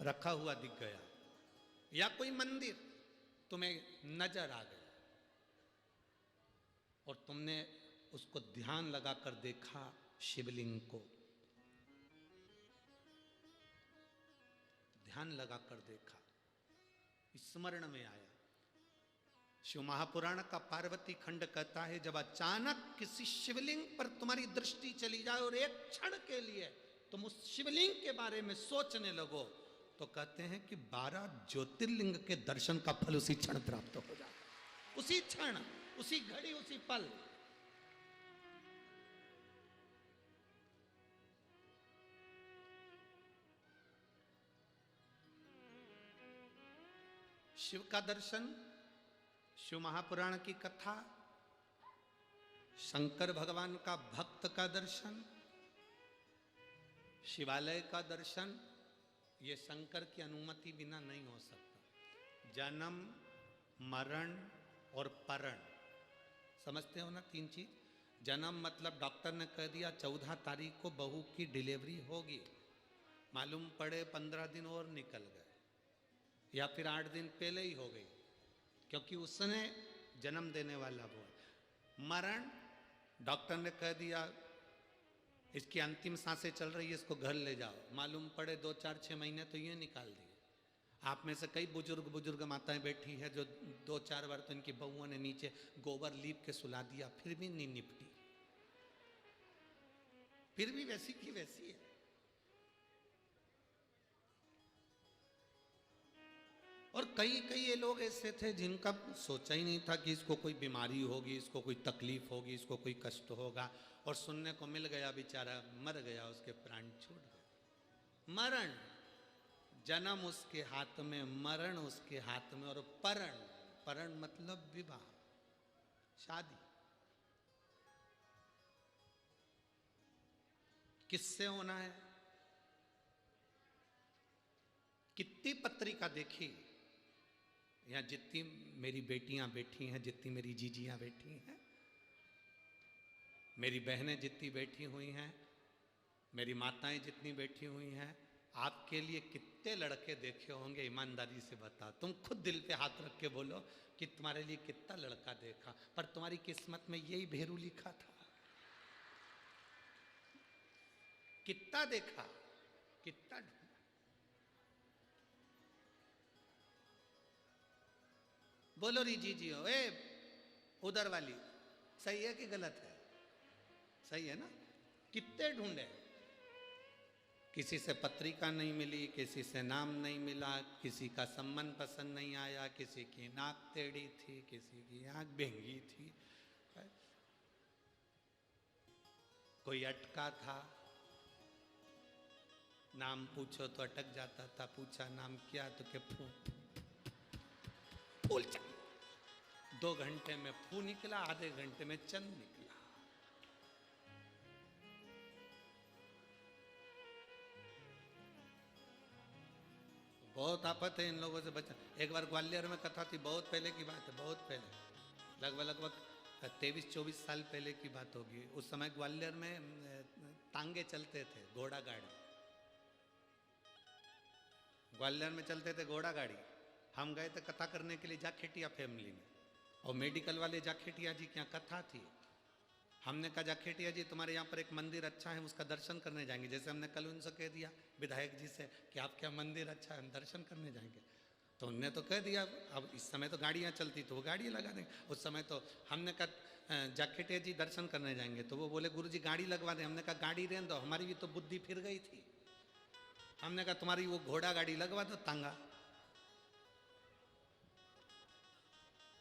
रखा हुआ दिख गया, या कोई मंदिर तुम्हें नजर आ गया और तुमने उसको ध्यान लगाकर देखा, शिवलिंग को ध्यान लगाकर देखा, स्मरण में आया। शिव महापुराण का पार्वती खंड कहता है, जब अचानक किसी शिवलिंग पर तुम्हारी दृष्टि चली जाए और एक क्षण के लिए तुम उस शिवलिंग के बारे में सोचने लगो, तो कहते हैं कि 12 ज्योतिर्लिंग के दर्शन का फल उसी क्षण प्राप्त हो जाता है, उसी क्षण, उसी घड़ी, उसी पल। शिव का दर्शन, शिव महापुराण की कथा, शंकर भगवान का भक्त का दर्शन, शिवालय का दर्शन, ये शंकर की अनुमति बिना नहीं हो सकता। जन्म, मरण और परण, समझते हो ना 3 चीज। जन्म मतलब डॉक्टर ने कह दिया 14 तारीख को बहू की डिलीवरी होगी, मालूम पड़े 15 दिन और निकल गए, या फिर 8 दिन पहले ही हो गई, क्योंकि उसने जन्म देने वाला वो है। मरण, डॉक्टर ने कह दिया इसकी अंतिम सांसें चल रही है, इसको घर ले जाओ, मालूम पड़े 2, 4, 6 महीने तो ये निकाल दिए। आप में से कई बुजुर्ग माताएं बैठी है जो 2, 4 बार तो इनकी बहुओं ने नीचे गोबर लीप के सुला दिया, फिर भी नहीं निपटी, फिर भी वैसी की वैसी है। और कई ये लोग ऐसे थे जिनका सोचा ही नहीं था कि इसको कोई बीमारी होगी, इसको कोई तकलीफ होगी, इसको कोई कष्ट होगा, और सुनने को मिल गया, बेचारा मर गया, उसके प्राण छूट गए। मरण, जन्म उसके हाथ में, मरण उसके हाथ में, और परण, परण मतलब विवाह, शादी। किससे होना है? कितनी पत्रिका देखी, यहाँ जितनी मेरी बेटियां बैठी हैं, जितनी मेरी जीजियां बैठी हैं, मेरी बहनें जितनी बैठी हुई हैं, मेरी माताएं जितनी बैठी हुई हैं, आपके लिए कितने लड़के देखे होंगे, ईमानदारी से बता, तुम खुद दिल पे हाथ रख के बोलो कि तुम्हारे लिए कितना लड़का देखा, पर तुम्हारी किस्मत में यही भेरू लिखा था। कितना देखा, कितना ढूंढा। बोलो री जी हो, ए उधर वाली, सही है कि गलत है? सही है ना? कितने ढूंढे, किसी से पत्रिका नहीं मिली, किसी से नाम नहीं मिला, किसी का संबंध पसंद नहीं आया, किसी की नाक टेढ़ी थी, किसी की आंख बेंगी थी, कोई अटका था, नाम पूछो तो अटक जाता था, पूछा नाम क्या तो के फू फूल चल, 2 घंटे में फू निकला, आधे घंटे में चंद निकला। बहुत आफत है इन लोगों से बचा। एक बार ग्वालियर में कथा थी, बहुत पहले की बात है, बहुत पहले, लगभग 23-24 साल पहले की बात होगी। उस समय ग्वालियर में तांगे चलते थे, घोड़ा गाड़ी, ग्वालियर में चलते थे घोड़ा गाड़ी। हम गए थे कथा करने के लिए जाखेटिया फैमिली में, और मेडिकल वाले जाखेटिया जी की यहाँ कथा थी। हमने कहा जाखेटिया जी तुम्हारे यहाँ पर एक मंदिर अच्छा है, उसका दर्शन करने जाएंगे। जैसे हमने कल उनसे कह दिया विधायक जी से कि आपके यहाँ मंदिर अच्छा है, हम दर्शन करने जाएंगे, तो उनने तो कह दिया। अब इस समय तो गाड़ियाँ चलती तो वो गाड़ी लगा देंगे, उस समय तो हमने कहा जाखेटिया जी दर्शन करने जाएंगे, तो वो बोले गुरु जी गाड़ी लगवा दें। हमने कहा गाड़ी रहने दो, हमारी भी तो बुद्धि फिर गई थी। हमने कहा तुम्हारी वो घोड़ा गाड़ी लगवा दो, तांगा।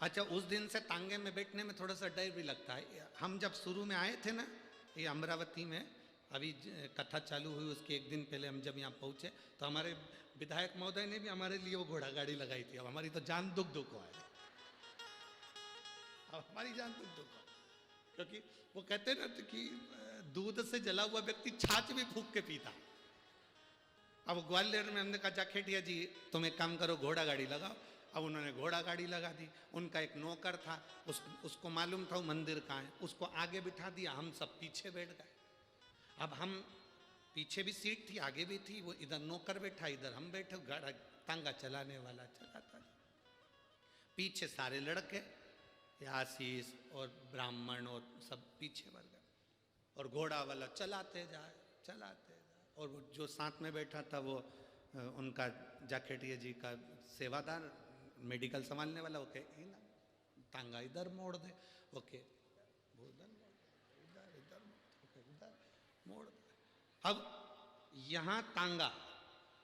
अच्छा, उस दिन से तांगे में बैठने में थोड़ा सा डर भी लगता है। हम जब शुरू में आए थे ना, ये अमरावती में, अभी कथा चालू हुई उसके 1 दिन पहले हम जब यहाँ पहुँचे, तो हमारे विधायक महोदय ने भी हमारे लिए वो घोड़ा गाड़ी लगाई थी। अब हमारी तो जान दुख दुख है, अब हमारी जान दुख दुख है, क्योंकि वो कहते ना कि दूध से जला हुआ व्यक्ति छाछ भी फूंक के पीता। अब ग्वालियर में हमने कहा जाखेटिया जी तुम एक काम करो, घोड़ा गाड़ी लगाओ। अब उन्होंने घोड़ा गाड़ी लगा दी। उनका एक नौकर था, उसको मालूम था वो मंदिर कहाँ है, उसको आगे बिठा दिया, हम सब पीछे बैठ गए। अब हम पीछे भी सीट थी, आगे भी थी, वो इधर नौकर बैठा, इधर हम बैठे, गाड़ा तांगा चलाने वाला चलाता। पीछे सारे लड़के, आशीष और ब्राह्मण और सब पीछे वर्ग, और घोड़ा वाला चलाते जाए। और वो जो साथ में बैठा था वो उनका जाखेटिया जी का सेवादार, मेडिकल संभालने वाला, ओके तांगा इधर मोड़ दे, ओके वो इधर मोड़ दे। अब यहाँ तांगा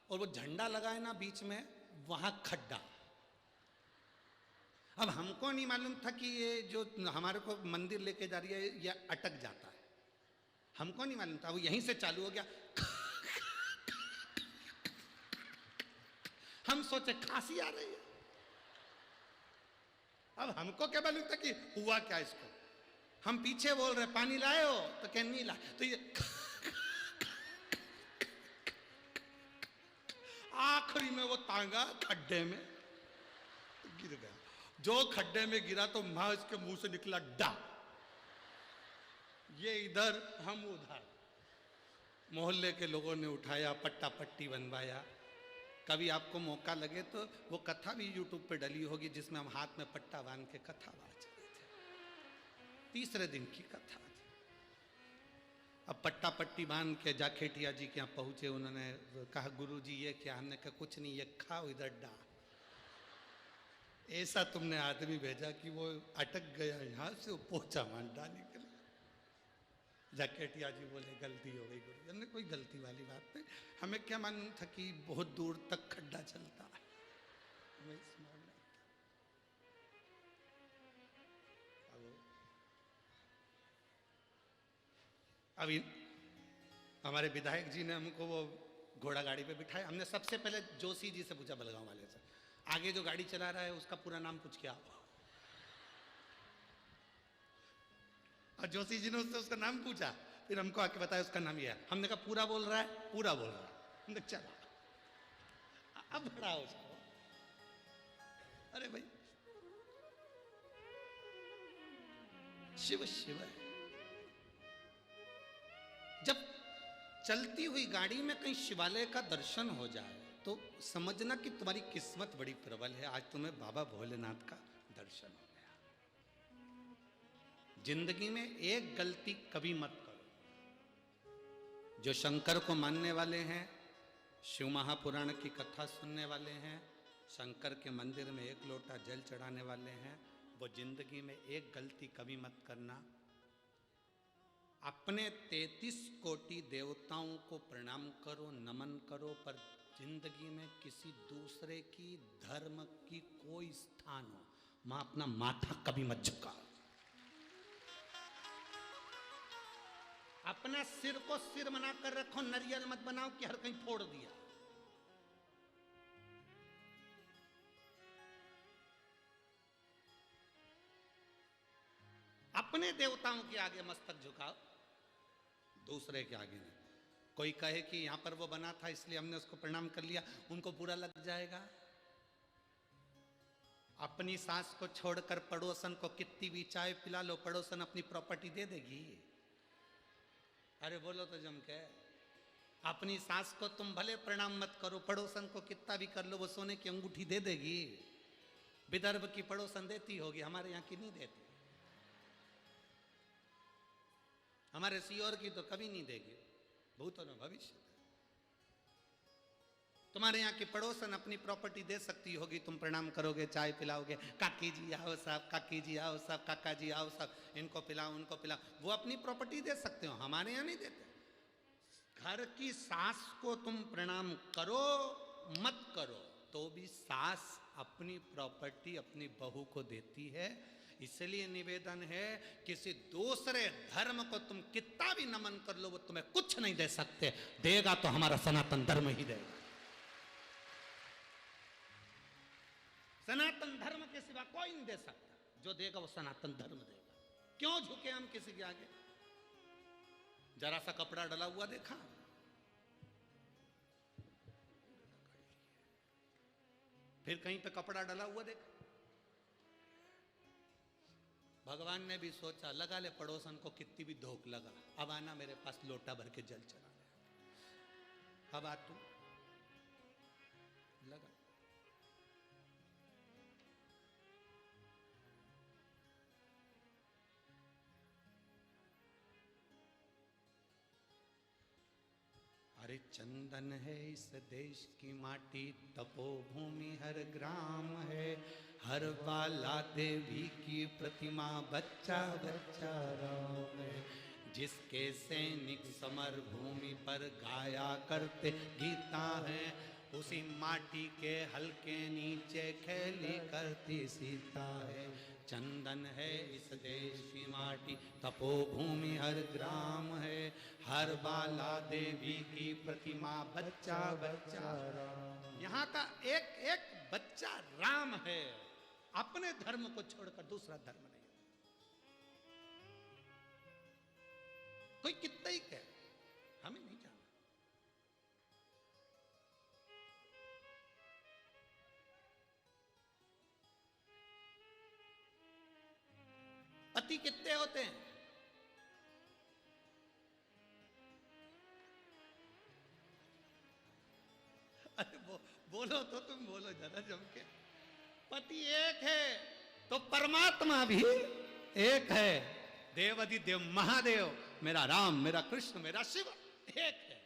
और वो झंडा लगाए ना बीच में, वहां खड्डा। अब हमको नहीं मालूम था कि ये जो हमारे को मंदिर लेके जा रही है ये अटक जाता है, हमको नहीं मालूम था। वो यहीं से चालू हो गया, हम सोचे खांसी आ रही है। अब हमको क्या मालूम था कि हुआ क्या इसको। हम पीछे बोल रहे पानी लाए हो, तो क्या नहीं लाए, तो ये आखिरी में वो तांगा खड्डे में गिर गया। जो खड्डे में गिरा तो मां इसके मुंह से निकला डा। ये इधर हम उधर, मोहल्ले के लोगों ने उठाया, पट्टा पट्टी बनवाया। कभी आपको मौका लगे तो वो कथा भी यूट्यूब पे डली होगी, जिसमें हम हाथ में पट्टा बांध के कथा वाच रहे थे। तीसरे दिन की कथा थी। अब पट्टा पट्टी बांध के जाखेटिया जी के यहाँ पहुंचे। उन्होंने कहा गुरु जी ये क्या? हमने कहा कुछ नहीं, ये खाओ इधर डा। ऐसा तुमने आदमी भेजा कि वो अटक गया यहाँ से, वो पोछा मांडा निकला। जाखेटिया जी बोले गलती हो गई गुरु। हमने कोई गलती वाली बात नहीं, हमें क्या मालूम था कि बहुत दूर तक खड्डा चलता है, हमें स्मरण नहीं था। अभी हमारे विधायक जी ने हमको वो घोड़ा गाड़ी पे बिठाया। हमने सबसे पहले जोशी जी से पूछा, बलगांव वाले से, आगे जो गाड़ी चला रहा है उसका पूरा नाम पूछ के आओ। और जोशी जी ने उससे उसका नाम पूछा, फिर हमको आके बताया उसका नाम ये है। हमने कहा पूरा बोल रहा है? पूरा बोल रहा है। हमने चला, अब बड़ा उसको, अरे भाई शिव शिव। जब चलती हुई गाड़ी में कहीं शिवालय का दर्शन हो जाए तो समझना कि तुम्हारी किस्मत बड़ी प्रबल है, आज तुम्हें बाबा भोलेनाथ का दर्शन हो गया। जिंदगी में एक गलती कभी मत करो। जो शंकर को मानने वाले हैं, शिव महापुराण की कथा सुनने वाले हैं, शंकर के मंदिर में एक लोटा जल चढ़ाने वाले हैं, वो जिंदगी में एक गलती कभी मत करना। अपने 33 कोटि देवताओं को प्रणाम करो, नमन करो, पर जिंदगी में किसी दूसरे की धर्म की कोई स्थान हो, वहां अपना माथा कभी मत झुकाओ। अपना सिर को सिर बनाकर रखो, नरियल मत बनाओ कि हर कहीं फोड़ दिया। अपने देवताओं के आगे मस्तक झुकाओ, दूसरे के आगे नहीं। कोई कहे कि यहां पर वो बना था इसलिए हमने उसको प्रणाम कर लिया, उनको बुरा लग जाएगा। अपनी सास को छोड़कर पड़ोसन को कितनी भी चाय पिला लो, पड़ोसन अपनी प्रॉपर्टी दे देगी। अरे बोलो तो जम के। अपनी सास को तुम भले प्रणाम मत करो, पड़ोसन को कितना भी कर लो, वो सोने की अंगूठी दे देगी। विदर्भ की पड़ोसन देती होगी, हमारे यहाँ की नहीं देती। हमारे सियोर की तो कभी नहीं देगी, भूतों में भविष्य। तुम्हारे यहाँ की पड़ोसन अपनी प्रॉपर्टी दे सकती होगी, तुम प्रणाम करोगे, चाय पिलाओगे, काकी जी आओ साहब, काकी जी आओ साहब, काका जी आओ साहब, इनको पिलाओ उनको पिलाओ, वो अपनी प्रॉपर्टी दे सकते हो, हमारे यहाँ नहीं देते। घर की सास को तुम प्रणाम करो मत करो, तो भी सास अपनी प्रॉपर्टी अपनी बहू को देती है। इसलिए निवेदन है, किसी दूसरे धर्म को तुम कितना भी नमन कर लो, वो तुम्हें कुछ नहीं दे सकते, देगा तो हमारा सनातन धर्म ही देगा। सनातन धर्म के सिवा कोई नहीं दे सकता, जो देगा वो सनातन धर्म देगा। क्यों झुके हम किसी के आगे? जरा सा कपड़ा डला हुआ देखा, फिर कहीं पे कपड़ा डला हुआ देखा। भगवान ने भी सोचा, लगा ले पड़ोसन को कितनी भी धोख लगा, अब आना मेरे पास लोटा भर के जल चढ़ा। अब आ तू लगा। अरे चंदन है इस देश की माटी, तपोभूमि हर ग्राम है, हर बाला देवी की प्रतिमा, बच्चा बच्चा राम है। जिसके सैनिक समर भूमि पर गाया करते गीता है, उसी माटी के हल्के नीचे खेली करती सीता है। चंदन है इस देश की माटी, तपोभूमि हर ग्राम है, हर बाला देवी की प्रतिमा, बच्चा बच्चा राम। यहाँ का एक एक बच्चा राम है। अपने धर्म को छोड़कर दूसरा धर्म नहीं। कोई कितना ही कहे, हमें नहीं जाना। पति कितने होते हैं? अरे बोलो तो तुम बोलो जरा जम के। पति एक है तो परमात्मा भी एक है। देवाधिदेव महादेव, मेरा राम, मेरा कृष्ण, मेरा शिव एक है।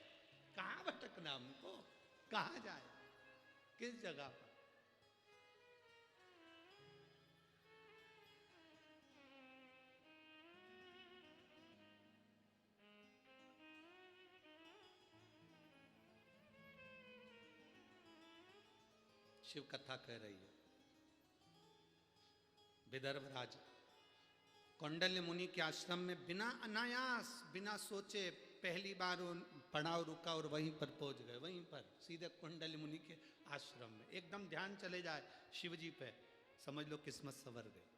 कहां भटकना हमको, कहां जाए, किस जगह पर? शिव कथा कह रही है। विदर्भ राज कौंडल्य मुनि के आश्रम में बिना अनायास, बिना सोचे पहली बार पड़ाव रुका और वहीं पर पहुंच गए। वहीं पर सीधे कौंडल्य मुनि के आश्रम में एकदम ध्यान चले जाए शिव जी पे, समझ लो किस्मत संवर गई।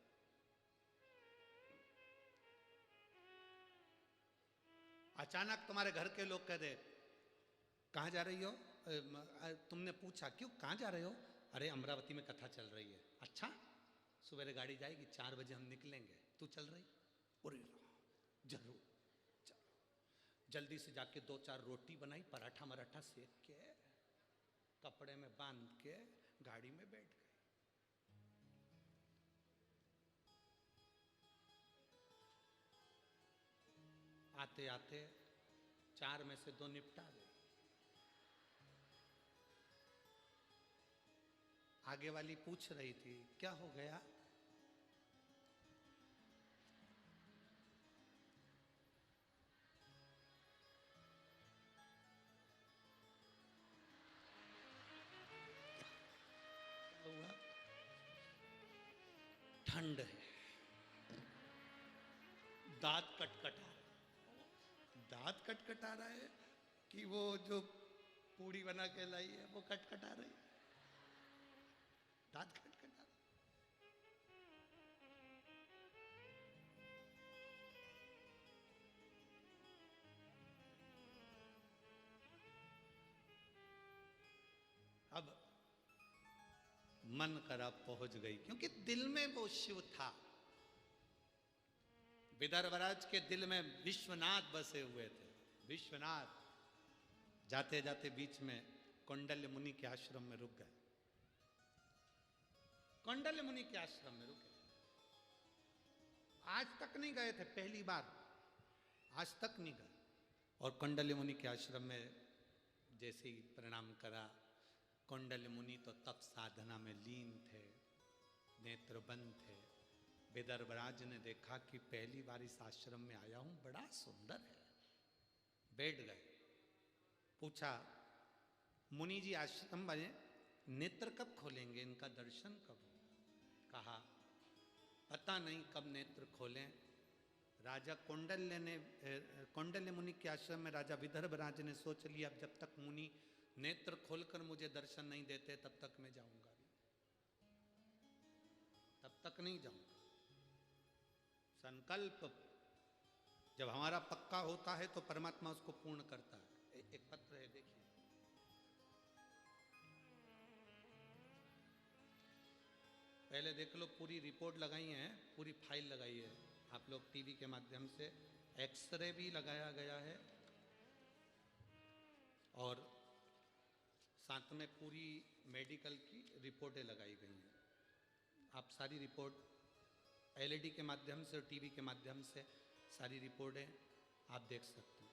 अचानक तुम्हारे घर के लोग कह दे, कहाँ जा रही हो? तुमने पूछा क्यों, कहाँ जा रहे हो? अरे अमरावती में कथा चल रही है। अच्छा, सुबह गाड़ी जाएगी, 4 बजे हम निकलेंगे, तू चल रही? अरे जरूर चलो। जल्दी से जाके 2-4 रोटी बनाई, पराठा मराठा सेक के कपड़े में बांध के गाड़ी में बैठ गए। आते आते 4 में से 2 निपटा गए। आगे वाली पूछ रही थी क्या हो गया? हुआ? ठंड है, दांत कटकटा, दांत कटकटा रहा है कि वो जो पूड़ी बना के लाई है वो कटकटा रही, दांत खटखटा। अब मन करा पहुंच गई, क्योंकि दिल में वो शिव था। विदर्भराज के दिल में विश्वनाथ बसे हुए थे। विश्वनाथ जाते जाते बीच में कौंडल्य मुनि के आश्रम में रुक गए। कौंडल्य मुनि के आश्रम में रुके। आज तक नहीं गए थे, पहली बार, आज तक नहीं गए। और कौंडल्य मुनि के आश्रम में जैसे ही प्रणाम करा, कौंडल्य मुनि तो तप साधना में लीन थे, नेत्र बंद थे। विदर्भराज ने देखा कि पहली बार इस आश्रम में आया हूं, बड़ा सुंदर है। बैठ गए। पूछा, मुनि जी आश्रम में नेत्र कब खोलेंगे, इनका दर्शन कब होगा? कहा पता नहीं कब नेत्र खोलें। राजा कौंडल्य मुनि के आश्रम में राजा विदर्भराज ने सोच लिया, अब जब तक मुनि नेत्र खोलकर मुझे दर्शन नहीं देते तब तक मैं जाऊंगा भी, तब तक नहीं जाऊंगा। संकल्प जब हमारा पक्का होता है तो परमात्मा उसको पूर्ण करता है। एक पत्र है, देखिए। पहले देख लो, पूरी रिपोर्ट लगाई है, पूरी फाइल लगाई है। आप लोग टीवी के माध्यम से एक्सरे भी लगाया गया है और साथ में पूरी मेडिकल की रिपोर्टें लगाई गई हैं। आप सारी रिपोर्ट एलईडी के माध्यम से और टीवी के माध्यम से सारी रिपोर्टें आप देख सकते हैं।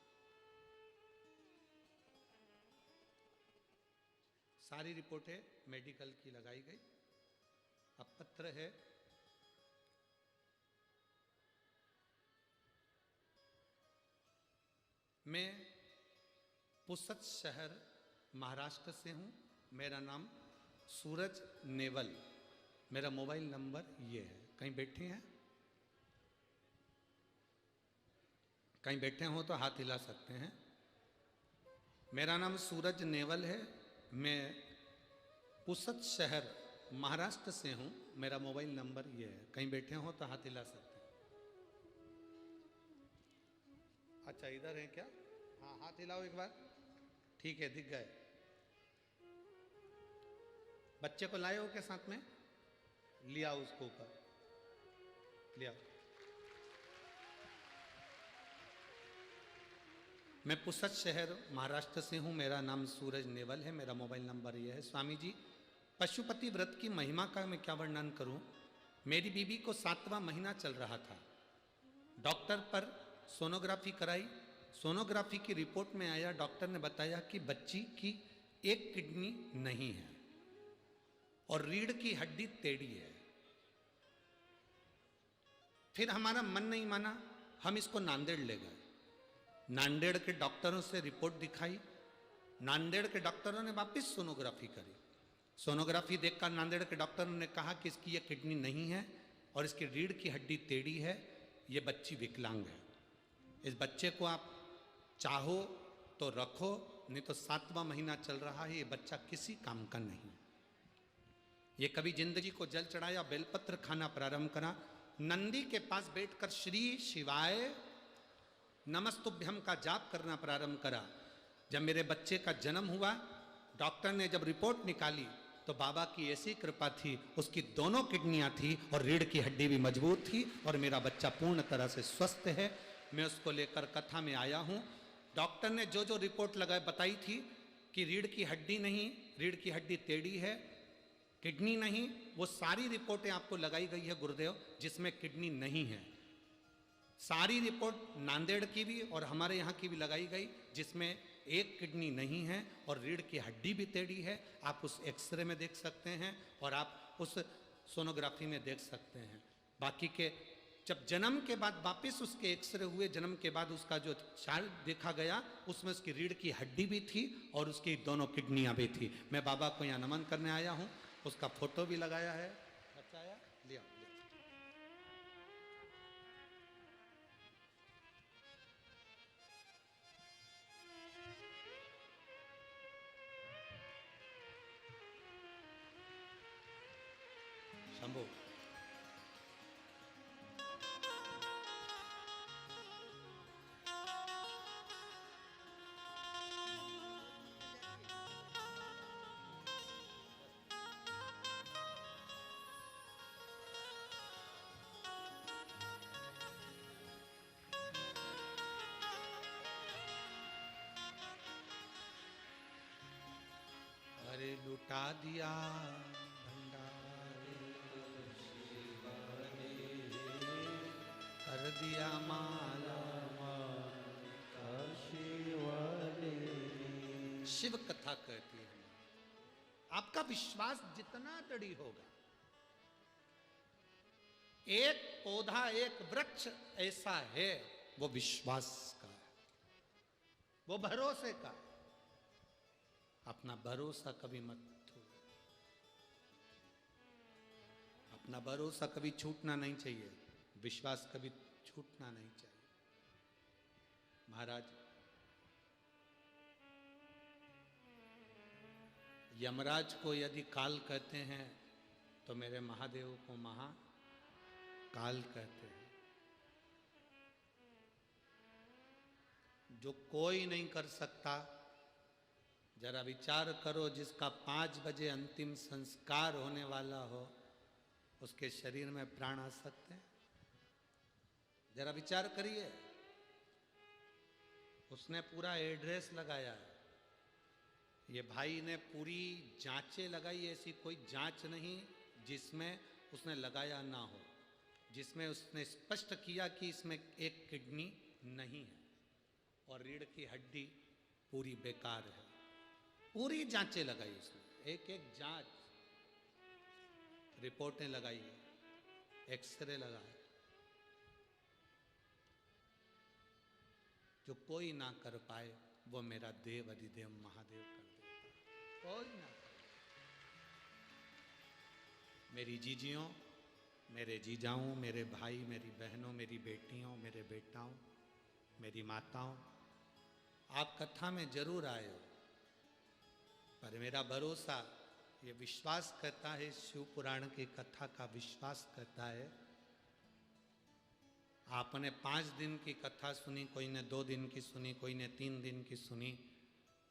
सारी रिपोर्टें मेडिकल की लगाई गई। अब पत्र है मैं पुसद शहर महाराष्ट्र से हूँ। मेरा नाम सूरज नेवल। मेरा मोबाइल नंबर ये है। कहीं बैठे हैं? कहीं बैठे हो तो हाथ हिला सकते हैं। मेरा नाम सूरज नेवल है। मैं पुसद शहर महाराष्ट्र से हूँ। मेरा मोबाइल नंबर ये है। कहीं बैठे हो तो हाथ हिला सकते हैं। अच्छा, इधर है क्या? हाँ, हाथ हिलाओ एक बार। ठीक है, दिख गए। बच्चे को लाए हो के साथ में? लिया उसको ऊपर, लिया। मैं पुसद शहर महाराष्ट्र से हूँ। मेरा नाम सूरज नेवल है। मेरा मोबाइल नंबर ये है। स्वामी जी, पशुपति व्रत की महिमा का मैं क्या वर्णन करूं। मेरी बीबी को 7वां महीना चल रहा था। डॉक्टर पर सोनोग्राफी कराई। सोनोग्राफी की रिपोर्ट में आया, डॉक्टर ने बताया कि बच्ची की एक किडनी नहीं है और रीढ़ की हड्डी टेढ़ी है। फिर हमारा मन नहीं माना, हम इसको नांदेड़ ले गए। नांदेड़ के डॉक्टरों से रिपोर्ट दिखाई। नांदेड़ के डॉक्टरों ने वापस सोनोग्राफी करी। सोनोग्राफी देखकर नांदेड़ के डॉक्टरों ने कहा कि इसकी ये किडनी नहीं है और इसकी रीढ़ की हड्डी टेढ़ी है, ये बच्ची विकलांग है। इस बच्चे को आप चाहो तो रखो, नहीं तो 7वां महीना चल रहा है, ये बच्चा किसी काम का नहीं। ये कभी जिंदगी को जल चढ़ाया, बेलपत्र खाना प्रारंभ करा, नंदी के पास बैठकर श्री शिवाय नमस्तुभ्यम का जाप करना प्रारंभ करा। जब मेरे बच्चे का जन्म हुआ, डॉक्टर ने जब रिपोर्ट निकाली तो बाबा की ऐसी कृपा थी, उसकी दोनों किडनियां थी और रीढ़ की हड्डी भी मजबूत थी और मेरा बच्चा पूर्ण तरह से स्वस्थ है। मैं उसको लेकर कथा में आया हूँ। डॉक्टर ने जो जो रिपोर्ट लगाई बताई थी कि रीढ़ की हड्डी नहीं, रीढ़ की हड्डी टेढ़ी है, किडनी नहीं, वो सारी रिपोर्टें आपको लगाई गई है गुरुदेव, जिसमें किडनी नहीं है। सारी रिपोर्ट नांदेड़ की भी और हमारे यहाँ की भी लगाई गई, जिसमें एक किडनी नहीं है और रीढ़ की हड्डी भी टेढ़ी है। आप उस एक्सरे में देख सकते हैं और आप उस सोनोग्राफी में देख सकते हैं। बाकी के जब जन्म के बाद वापस उसके एक्सरे हुए, जन्म के बाद उसका जो चार्ट देखा गया, उसमें उसकी रीढ़ की हड्डी भी थी और उसकी दोनों किडनियां भी थी। मैं बाबा को यहाँ नमन करने आया हूँ। उसका फोटो भी लगाया है। बच्चा आया, लिया। शंभू, अरे लुटा दिया कर दिया माला शिव कथा कहती है। आपका विश्वास जितना दृढ़ होगा, एक पौधा एक वृक्ष ऐसा है, वो विश्वास का है, वो भरोसे का है। अपना भरोसा कभी मत छोड़ो। अपना भरोसा कभी छूटना नहीं चाहिए। विश्वास कभी छूटना नहीं चाहिए। महाराज, यमराज को यदि काल कहते हैं तो मेरे महादेव को महाकाल कहते हैं। जो कोई नहीं कर सकता, जरा विचार करो, जिसका 5 बजे अंतिम संस्कार होने वाला हो, उसके शरीर में प्राण आ सकते हैं? जरा विचार करिए। उसने पूरा एड्रेस लगाया है। ये भाई ने पूरी जांचें लगाई, ऐसी कोई जांच नहीं जिसमें उसने लगाया ना हो, जिसमें उसने स्पष्ट किया कि इसमें एक किडनी नहीं है और रीढ़ की हड्डी पूरी बेकार है। पूरी जांचें लगाई उसने, एक एक जांच, रिपोर्टें लगाई, एक्सरे लगाए, जो कोई ना कर पाए वो मेरा देव अधिदेव महादेव कर देता है, कोई ना कर। मेरी जीजियों, मेरे जीजाओं, मेरे भाई, मेरी बहनों, मेरी बेटियों, मेरे बेटाओं, मेरी माताओं, आप कथा में जरूर आए हो, पर मेरा भरोसा, ये विश्वास करता है, शिव पुराण की कथा का विश्वास करता है। आपने 5 दिन की कथा सुनी, कोई ने 2 दिन की सुनी, कोई ने 3 दिन की सुनी,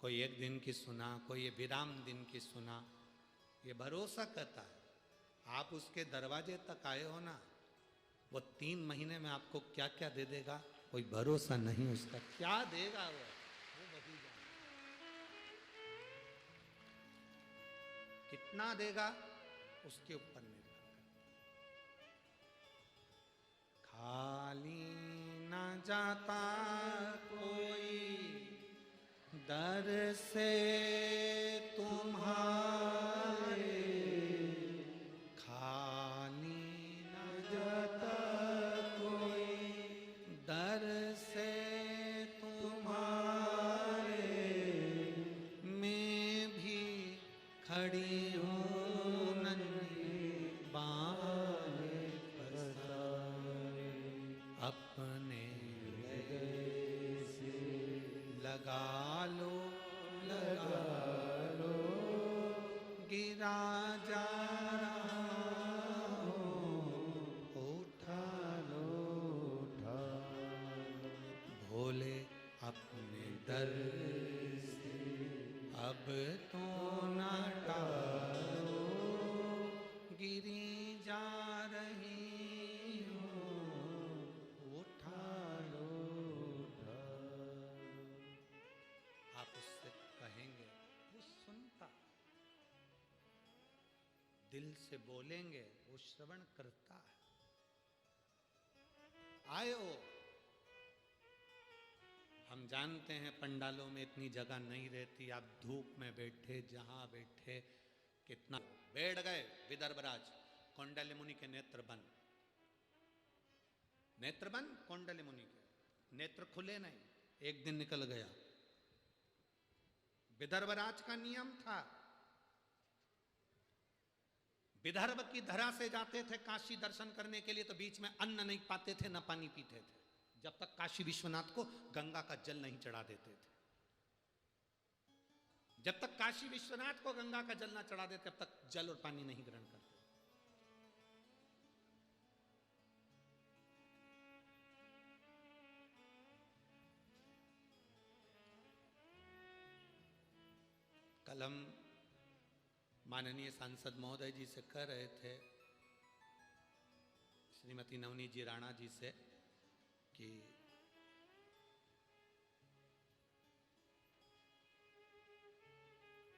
कोई 1 दिन की सुना, कोई ये विराम दिन की सुना, ये भरोसा करता है। आप उसके दरवाजे तक आए हो ना, वो 3 महीने में आपको क्या क्या दे देगा कोई भरोसा नहीं उसका, क्या देगा वो वही जाने। कितना देगा उसके ऊपर निर्भर करता। खाली न जाता कोई दर से तुम्हारे, खाली न जाता कोई दर से तुम्हारे, मैं भी खड़ी हूँ नन्ही बाहें पसारे, अपने गले से लगा लो, लगा लो, गिरा जा रहा हूँ, उठा लो, उठा लो, भोले अपने दर से अब तो न टालो, गिरी जा रही हूँ, उठा लो, उठा लो। आप उससे कहेंगे, वो सुनता, दिल से बोलेंगे, वो श्रवण करता है। आयो, हम जानते हैं पंडालों में इतनी जगह नहीं रहती, आप धूप में बैठे, जहां बैठे, कितना बैठ गए। विदर्भराज कौंडल्य मुनि के नेत्र बंद, नेत्र बंद कौंडल्य मुनि के नेत्र खुले नहीं, एक दिन निकल गया। विदर्भराज का नियम था, विदर्भ की धरा से जाते थे काशी दर्शन करने के लिए तो बीच में अन्न नहीं पाते थे, न पानी पीते थे, जब तक काशी विश्वनाथ को गंगा का जल नहीं चढ़ा देते थे। जब तक काशी विश्वनाथ को गंगा का जल ना चढ़ा देते, तब तक जल और पानी नहीं ग्रहण करते। कल हम माननीय सांसद महोदय जी से कह रहे थे, श्रीमती नवनीत जी राणा जी से, कि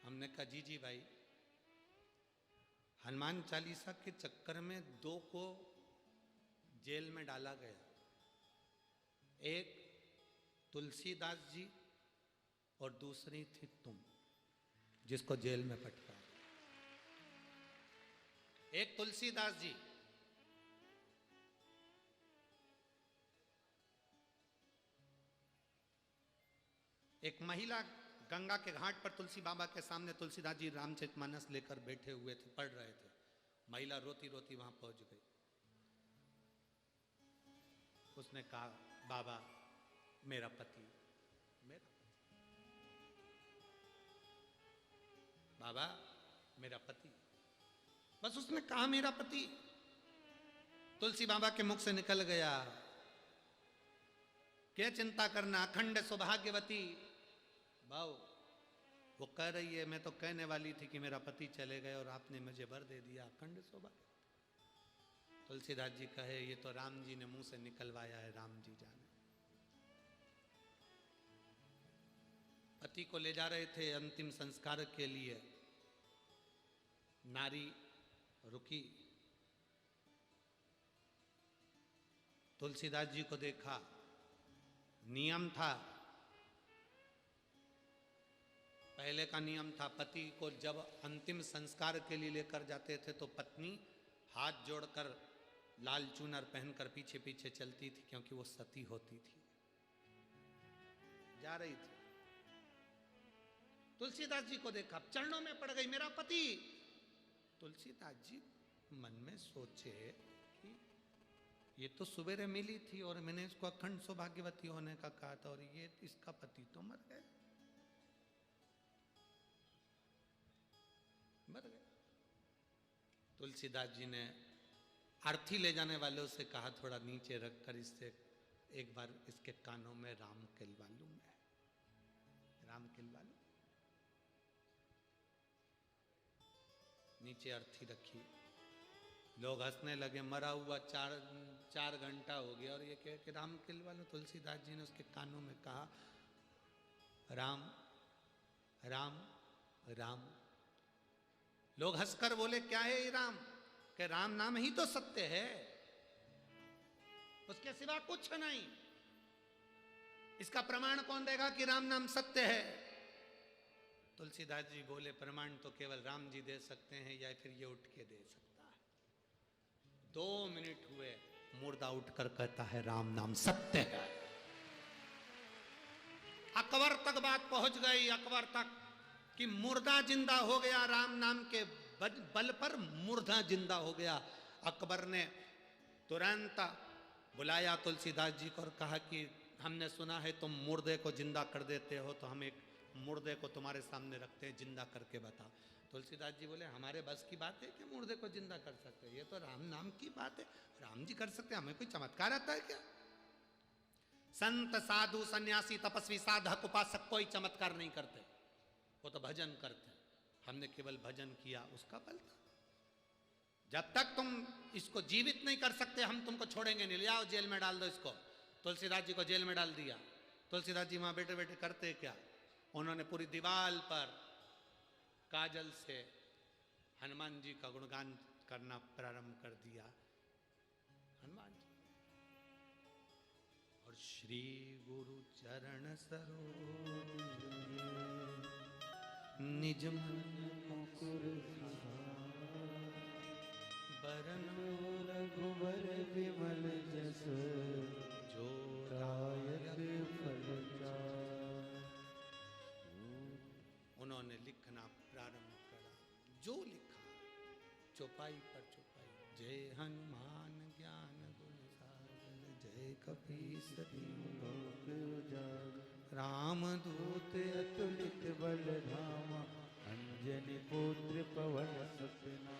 हमने कहा जी भाई, हनुमान चालीसा के चक्कर में 2 को जेल में डाला गया, एक तुलसीदास जी और दूसरी थी तुम, जिसको जेल में पटका। एक तुलसीदास जी, एक महिला गंगा के घाट पर तुलसी बाबा के सामने तुलसीदास जी रामचरितमानस लेकर बैठे हुए थे, पढ़ रहे थे। महिला रोती रोती वहां पहुंच गई। उसने कहा, बाबा मेरा पति, मेरा पति, बाबा मेरा पति, बस उसने कहा मेरा पति। तुलसी बाबा के मुख से निकल गया, क्या चिंता करना, अखंड सौभाग्यवती। भाव वो कह रही है, मैं तो कहने वाली थी कि मेरा पति चले गए और आपने मुझे वर दे दिया, अखंड सौभाग्य। तुलसीदास जी कहे, ये तो राम जी ने मुंह से निकलवाया है, राम जी जाने। पति को ले जा रहे थे अंतिम संस्कार के लिए, नारी रुकी, तुलसीदास जी को देखा। नियम था, पहले का नियम था, पति को जब अंतिम संस्कार के लिए लेकर जाते थे तो पत्नी हाथ जोड़कर लाल चूनर पहनकर पीछे पीछे चलती थी, क्योंकि वो सती होती थी, जा रही थी। तुलसीदास जी को देखा, चरणों में पड़ गई, मेरा पति। तुलसीदास जी मन में सोचे कि ये तो सवेरे मिली थी और मैंने इसको अखंड सौभाग्यवती होने का कहा था, और ये इसका पति तो मर गए, मर गए। तुलसीदास जी ने अर्थी ले जाने वालों से कहा, थोड़ा नीचे रखकर इससे एक बार इसके कानों में राम किलवा लूं, मैं राम किलवा लूं। नीचे अर्थी रखी, लोग हंसने लगे, मरा हुआ 4 घंटा हो गया और ये कह के राम किलवा लो। तुलसीदास जी ने उसके कानों में कहा, राम राम राम। लोग हंसकर बोले, क्या है ये राम? कि राम नाम ही तो सत्य है, उसके सिवा कुछ नहीं। इसका प्रमाण कौन देगा कि राम नाम सत्य है? तुलसीदास जी बोले, प्रमाण तो केवल राम जी दे सकते हैं, या फिर ये उठ के दे सकता है। 2 मिनट हुए, मुर्दा उठकर कहता है, राम नाम सत्य है। अकबर तक बात पहुंच गई, अकबर तक, कि मुर्दा जिंदा हो गया, राम नाम के बल पर मुर्दा जिंदा हो गया। अकबर ने तुरंत बुलाया तुलसीदास जी को और कहा कि हमने सुना है तुम मुर्दे को जिंदा कर देते हो, तो हम एक मुर्दे को तुम्हारे सामने रखते हैं, जिंदा करके बताओ। तुलसीदास जी बोले, हमारे बस की बात है कि मुर्दे को जिंदा कर सकते हैं, ये तो राम नाम की बात है, राम जी कर सकते हैं, हमें कोई चमत्कार आता है क्या? संत साधु सन्यासी तपस्वी साधक उपासक कोई चमत्कार नहीं करते, वो तो भजन करते। हमने केवल भजन किया, उसका बल था। जब तक तुम इसको जीवित नहीं कर सकते, हम तुमको छोड़ेंगे नहीं, ले आओ जेल में डाल दो इसको। तुलसीदास जी को जेल में डाल दिया। तुलसीदास जी वहां बैठे बैठे करते क्या, उन्होंने पूरी दीवार पर काजल से हनुमान जी का गुणगान करना प्रारंभ कर दिया। हनुमान जी और श्री गुरु चरण सरोज निज मन मुकुर बरनो रघुबर विमल जस जो दायक फल चार। उन्होंने लिखना प्रारंभ करा, जो लिखा चौपाई पर चौपाई। जय हनुमान ज्ञान गुण सागर, जय कपीस तिहुँ लोक उजागर, राम दूत अतुलित बल धामा, अंजनी पुत्र पवन सुत नामा।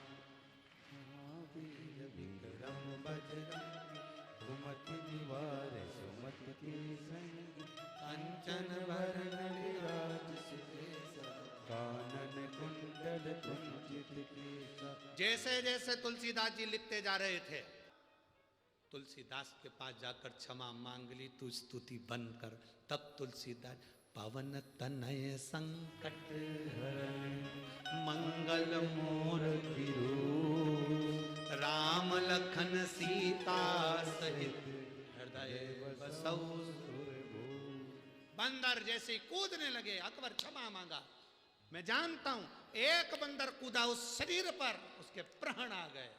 महावीर विक्रम बजरंगी, सुमति निवार सुमति के संगी। कंचन भरण विराज सुबेसा, कानन कुंडल कुंचित केसा। जैसे जैसे तुलसीदास जी लिखते जा रहे थे, तुलसीदास के पास जाकर क्षमा मांग ली, तू स्तुति बंद कर। तब तुलसीदास, पवन तनय संकट हरण मंगल मूर्ति रूप, राम लखन सीता सहित हृदय बसौ सुरभूप। बंदर जैसे कूदने लगे, अकबर क्षमा मांगा। मैं जानता हूं, एक बंदर कूदा उस शरीर पर, उसके प्राण आ गए।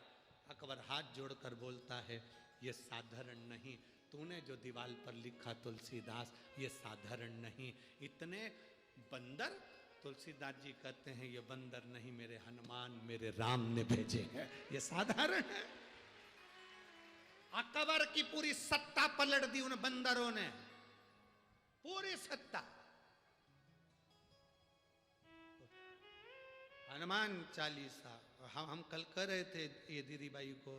अकबर हाथ जोड़कर बोलता है, ये साधारण नहीं, तूने जो दीवार पर लिखा तुलसीदास, ये साधारण नहीं। इतने बंदर, तुलसीदास जी कहते हैं, ये बंदर नहीं, मेरे हनुमान मेरे राम ने भेजे हैं, ये साधारण है। अकबर की पूरी सत्ता पलट दी उन बंदरों ने, पूरी सत्ता। हनुमान चालीसा हम कल कर रहे थे ये दीदी बाई को,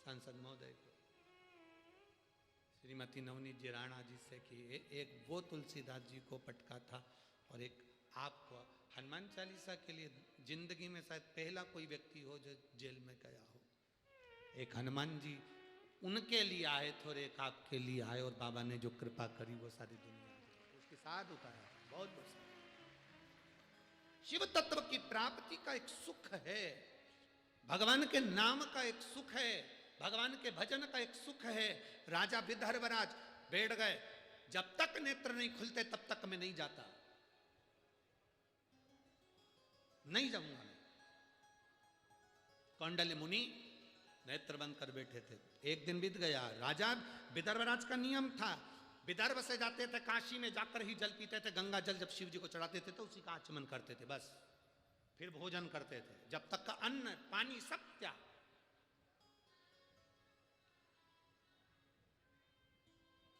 सांसद महोदय को, श्रीमती नवनीत जी राणा जी से, कि एक वो तुलसीदास जी को पटका था और एक आपको। हनुमान चालीसा के लिए जिंदगी में शायद पहला कोई व्यक्ति हो जो जेल में गया हो। एक हनुमान जी उनके लिए आए थे और एक आपके लिए आए, और बाबा ने जो कृपा करी वो सारी दुनिया उसके साथ उतारा। बहुत बड़ा। शिव तत्व की प्राप्ति का एक सुख है, भगवान के नाम का एक सुख है, भगवान के भजन का एक सुख है। राजा विदर्भराज बैठ गए, जब तक नेत्र नहीं खुलते तब तक मैं नहीं जाता, नहीं जाऊंगा मैं। कौंडल्य मुनि नेत्र बंद कर बैठे थे। एक दिन बीत गया। राजा विदर्भराज का नियम था, विदर्भ से जाते थे काशी में, जाकर ही जल पीते थे। गंगा जल जब शिव जी को चढ़ाते थे तो उसी का आचमन करते थे, बस फिर भोजन करते थे। जब तक का अन्न पानी सब त्याग।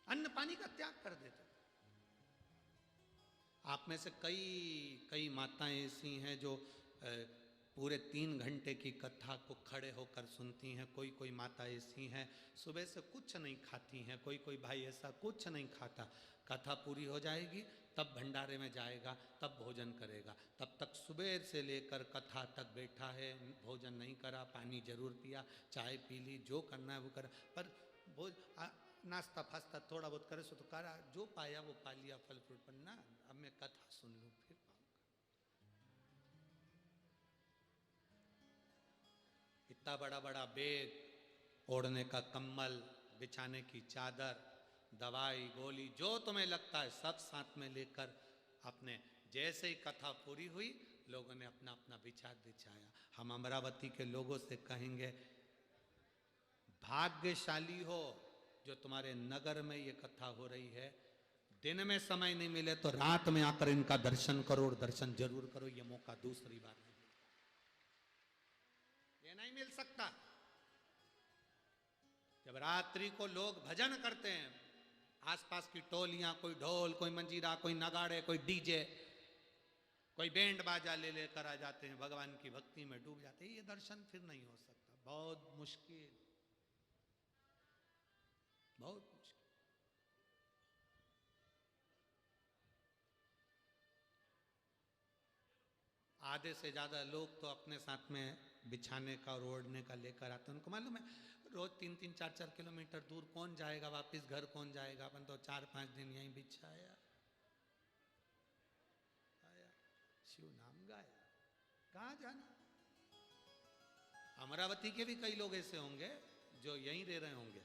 अन्न पानी का त्याग कर देते। आप में से कई माताएं ऐसी हैं जो पूरे 3 घंटे की कथा को खड़े होकर सुनती हैं। कोई माता ऐसी हैं सुबह से कुछ नहीं खाती हैं। कोई भाई ऐसा कुछ नहीं खाता। कथा पूरी हो जाएगी तब भंडारे में जाएगा, तब भोजन करेगा। तब तक सुबह से लेकर कथा तक बैठा है, भोजन नहीं करा, पानी जरूर पिया, चाय पी ली, जो करना है वो करा, पर नाश्ता फास्ता थोड़ा बहुत करे सो तो करा, जो पाया वो पा लिया, फल फ्रूट। पर ना, अब मैं कथा सुन लूं फिर पाऊंगा। इतना बड़ा बड़ा बैग, ओढ़ने का कंबल, बिछाने की चादर, दवाई गोली, जो तुम्हें लगता है सब साथ में लेकर अपने, जैसे ही कथा पूरी हुई लोगों ने अपना अपना बिछाया। हम अमरावती के लोगों से कहेंगे, भाग्यशाली हो जो तुम्हारे नगर में ये कथा हो रही है। दिन में समय नहीं मिले तो रात में आकर इनका दर्शन करो, और दर्शन जरूर करो। ये मौका दूसरी बार नहीं, ये नहीं मिल सकता। जब रात्रि को लोग भजन करते हैं, आसपास की टोलियां, कोई ढोल, कोई मंजीरा, कोई नगाड़े, कोई डीजे, कोई बैंड बाजा ले लेकर आ जाते हैं, भगवान की भक्ति में डूब जाते हैं, ये दर्शन फिर नहीं हो सकता। बहुत मुश्किल, बहुत मुश्किल। आधे से ज्यादा लोग तो अपने साथ में बिछाने का और ओढ़ने का लेकर आते हैं। उनको मालूम है रोज 3-3, 4-4 किलोमीटर दूर कौन जाएगा वापस घर, कौन जाएगा। अपन तो 4-5 दिन यहीं बिछाया, आया, शिव नाम गाया, कहाँ जाना। अमरावती के भी कई लोग ऐसे होंगे जो यहीं रह रहे होंगे।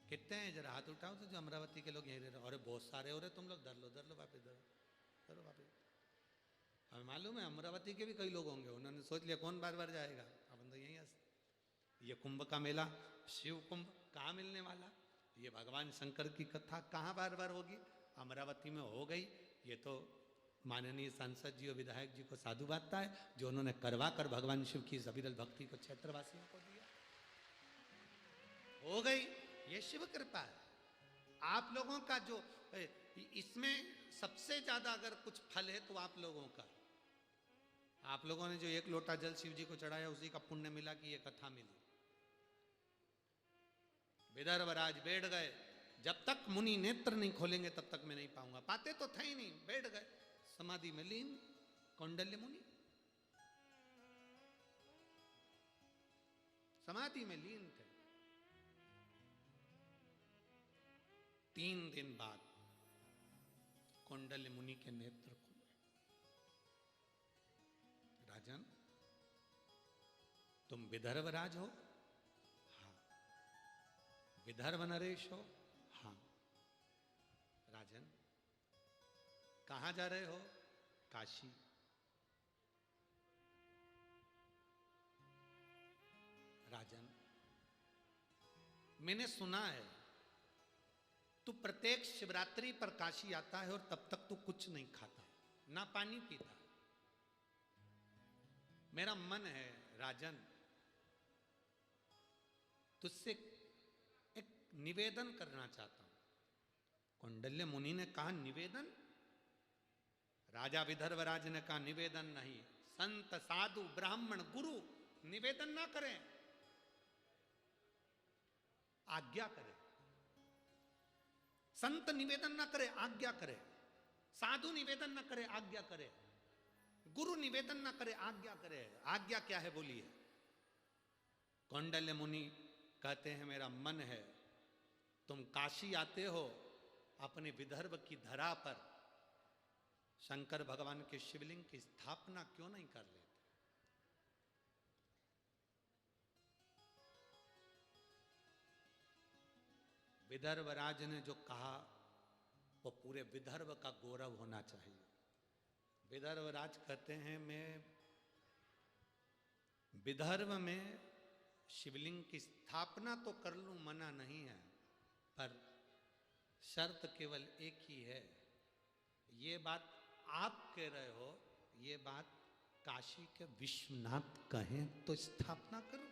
कितने हैं, जरा हाथ उठाओ तो जो अमरावती के लोग यहीं रह रहे। अरे बहुत सारे हो रहे, तुम लोग धर लो वापस, धरो वापस। हमें मालूम है अमरावती के भी कई लोग होंगे, उन्होंने सोच लिया कौन बार बार जाएगा, अपन तो यहीं। ये कुंभ का मेला, शिव कुंभ कहाँ मिलने वाला, ये भगवान शंकर की कथा कहाँ बार बार होगी। अमरावती में हो गई। ये तो माननीय सांसद जी और विधायक जी को साधु बातता है जो उन्होंने करवा कर भगवान शिव की अविरल भक्ति को क्षेत्रवासियों को दिया। हो गई, ये शिव कृपा है। आप लोगों का जो इसमें सबसे ज्यादा अगर कुछ फल है तो आप लोगों का, आप लोगों ने जो 1 लोटा जल शिव जी को चढ़ाया उसी का पुण्य मिला कि ये कथा मिली। विदर्भराज बैठ गए, जब तक मुनि नेत्र नहीं खोलेंगे तब तक मैं नहीं पाऊंगा। पाते तो थे ही नहीं, बैठ गए समाधि में लीन। कौंडल्य मुनि समाधि में लीन थे। 3 दिन बाद कौंडल्य मुनि के नेत्र खुले। राजन, तुम विदर्भराज हो? हाँ। विदर्भ नरेश हो? हाँ। राजन, कहां जा रहे हो? काशी। राजन, मैंने सुना है तू प्रत्येक शिवरात्रि पर काशी आता है और तब तक तू कुछ नहीं खाता, ना पानी पीता। मेरा मन है राजन, तुझसे एक निवेदन करना चाहता हूं। कौंडल्य मुनि ने कहा निवेदन? राजा विदर्भराज ने कहा निवेदन नहीं, संत साधु ब्राह्मण गुरु निवेदन ना करें, आज्ञा करें। संत निवेदन ना करे, आज्ञा करे। साधु निवेदन ना करे, आज्ञा करे। गुरु निवेदन ना करे, आज्ञा करे। आज्ञा क्या है बोलिए? कौंडल्य मुनि कहते हैं मेरा मन है तुम काशी आते हो, अपने विदर्भ की धरा पर शंकर भगवान के शिवलिंग की स्थापना क्यों नहीं कर लेते? विदर्भ राज ने जो कहा वो पूरे विदर्भ का गौरव होना चाहिए। विदर्भ राज कहते हैं मैं विदर्भ में शिवलिंग की स्थापना तो कर लूं, मना नहीं है, पर शर्त केवल एक ही है। ये बात आप कह रहे हो, ये बात काशी के विश्वनाथ कहें तो स्थापना करूं।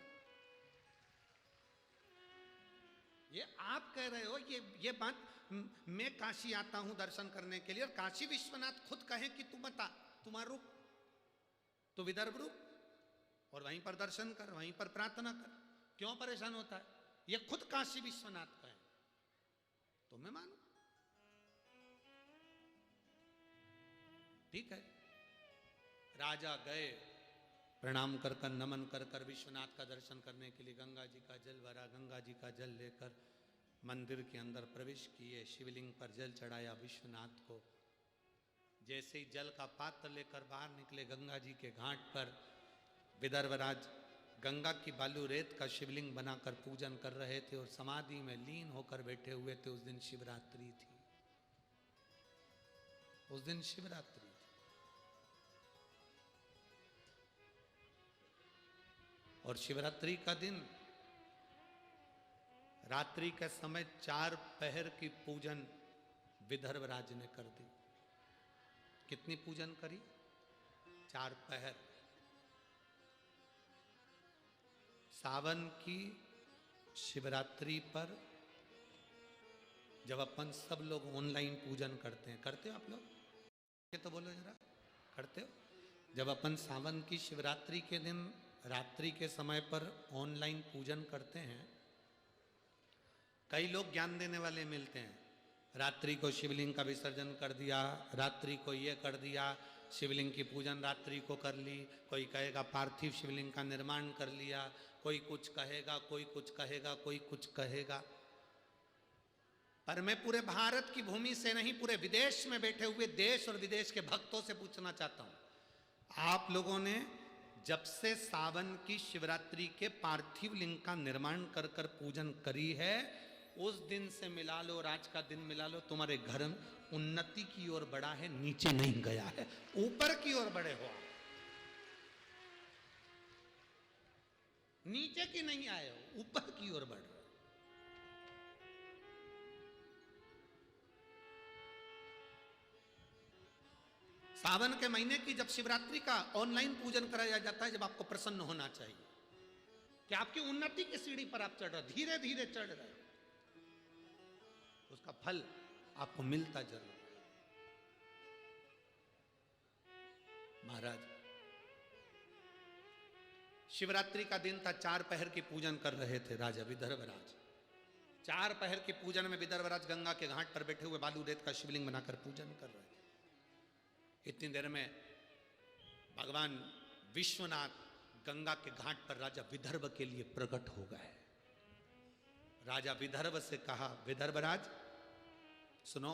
ये आप कह रहे हो, ये बात मैं काशी आता हूं दर्शन करने के लिए और काशी विश्वनाथ खुद कहें कि तू बता, तुम्हारा रुक, तो विदर्भ रुक और वहीं पर दर्शन कर, वहीं पर प्रार्थना कर, क्यों परेशान होता है? ये खुद काशी विश्वनाथ कहें तो मैं मानू, ठीक है। राजा गए, प्रणाम कर कर नमन कर कर विश्वनाथ का दर्शन करने के लिए गंगा जी का जल भरा, गंगा जी का जल लेकर मंदिर के अंदर प्रवेश किए, शिवलिंग पर जल चढ़ाया विश्वनाथ को। जैसे ही जल का पात्र लेकर बाहर निकले गंगा जी के घाट पर, विदर्भराज गंगा की बालू रेत का शिवलिंग बनाकर पूजन कर रहे थे और समाधि में लीन होकर बैठे हुए थे। उस दिन शिवरात्रि थी, उस दिन शिवरात्रि थी। और शिवरात्रि का दिन रात्रि के समय 4 पहर की पूजन विदर्भराज ने कर दी। कितनी पूजन करी? 4 पहर। सावन की शिवरात्रि पर जब अपन सब लोग ऑनलाइन पूजन करते हैं, करते हो आप लोग? ये तो बोलो जरा, करते हो? जब अपन सावन की शिवरात्रि के दिन रात्रि के समय पर ऑनलाइन पूजन करते हैं, कई लोग ज्ञान देने वाले मिलते हैं। रात्रि को शिवलिंग का विसर्जन कर दिया, रात्रि को ये कर दिया, शिवलिंग की पूजन रात्रि को कर ली। कोई कहेगा पार्थिव शिवलिंग का निर्माण कर लिया, कोई कुछ कहेगा, कोई कुछ कहेगा, कोई कुछ कहेगा। पर मैं पूरे भारत की भूमि से नहीं, पूरे विदेश में बैठे हुए देश और विदेश के भक्तों से पूछना चाहता हूं, आप लोगों ने जब से सावन की शिवरात्रि के पार्थिव लिंग का निर्माण कर कर पूजन करी है, उस दिन से मिला लो और आज का दिन मिला लो, तुम्हारे घर उन्नति की ओर बढ़ा है, नीचे नहीं गया है, ऊपर की ओर बढ़े हो। नीचे की नहीं आए हो, ऊपर की ओर बढ़ रहे हो। सावन के महीने की जब शिवरात्रि का ऑनलाइन पूजन कराया जाता है, जब आपको प्रसन्न होना चाहिए कि आपकी उन्नति की सीढ़ी पर आप चढ़ रहे, धीरे धीरे चढ़ रहे, उसका फल आपको मिलता जरूर। महाराज शिवरात्रि का दिन था, 4 पहर की पूजन कर रहे थे राजा विदर्भराज। 4 पहर की पूजन में विदर्भराज गंगा के घाट पर बैठे हुए बालू रेत का शिवलिंग बनाकर पूजन कर रहे थे। इतनी देर में भगवान विश्वनाथ गंगा के घाट पर राजा विदर्भ के लिए प्रकट हो गए। राजा विदर्भ से कहा, विदर्भराज सुनो,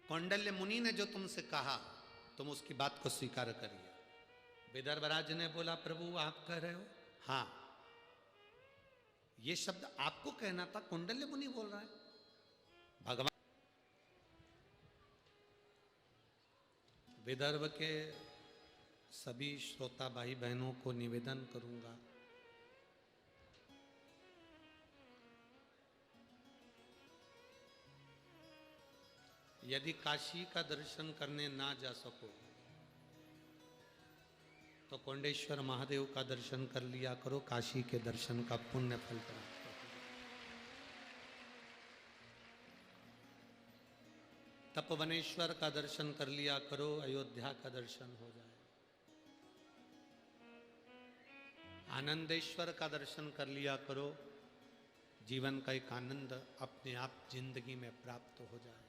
कौंडल्य मुनि ने जो तुमसे कहा, तुम उसकी बात को स्वीकार करिए। विदर्भराज ने बोला, प्रभु आप कह रहे हो? हाँ, ये शब्द आपको कहना था, कौंडल्य मुनि बोल रहा है। भगवान विदर्भ के सभी श्रोता भाई बहनों को निवेदन करूंगा, यदि काशी का दर्शन करने ना जा सको तो कोंडेश्वर महादेव का दर्शन कर लिया करो, काशी के दर्शन का पुण्य फल प्राप्त। तपवनेश्वर का दर्शन कर लिया करो, अयोध्या का दर्शन हो जाए। आनंदेश्वर का दर्शन कर लिया करो, जीवन का एक आनंद अपने आप जिंदगी में प्राप्त हो जाए।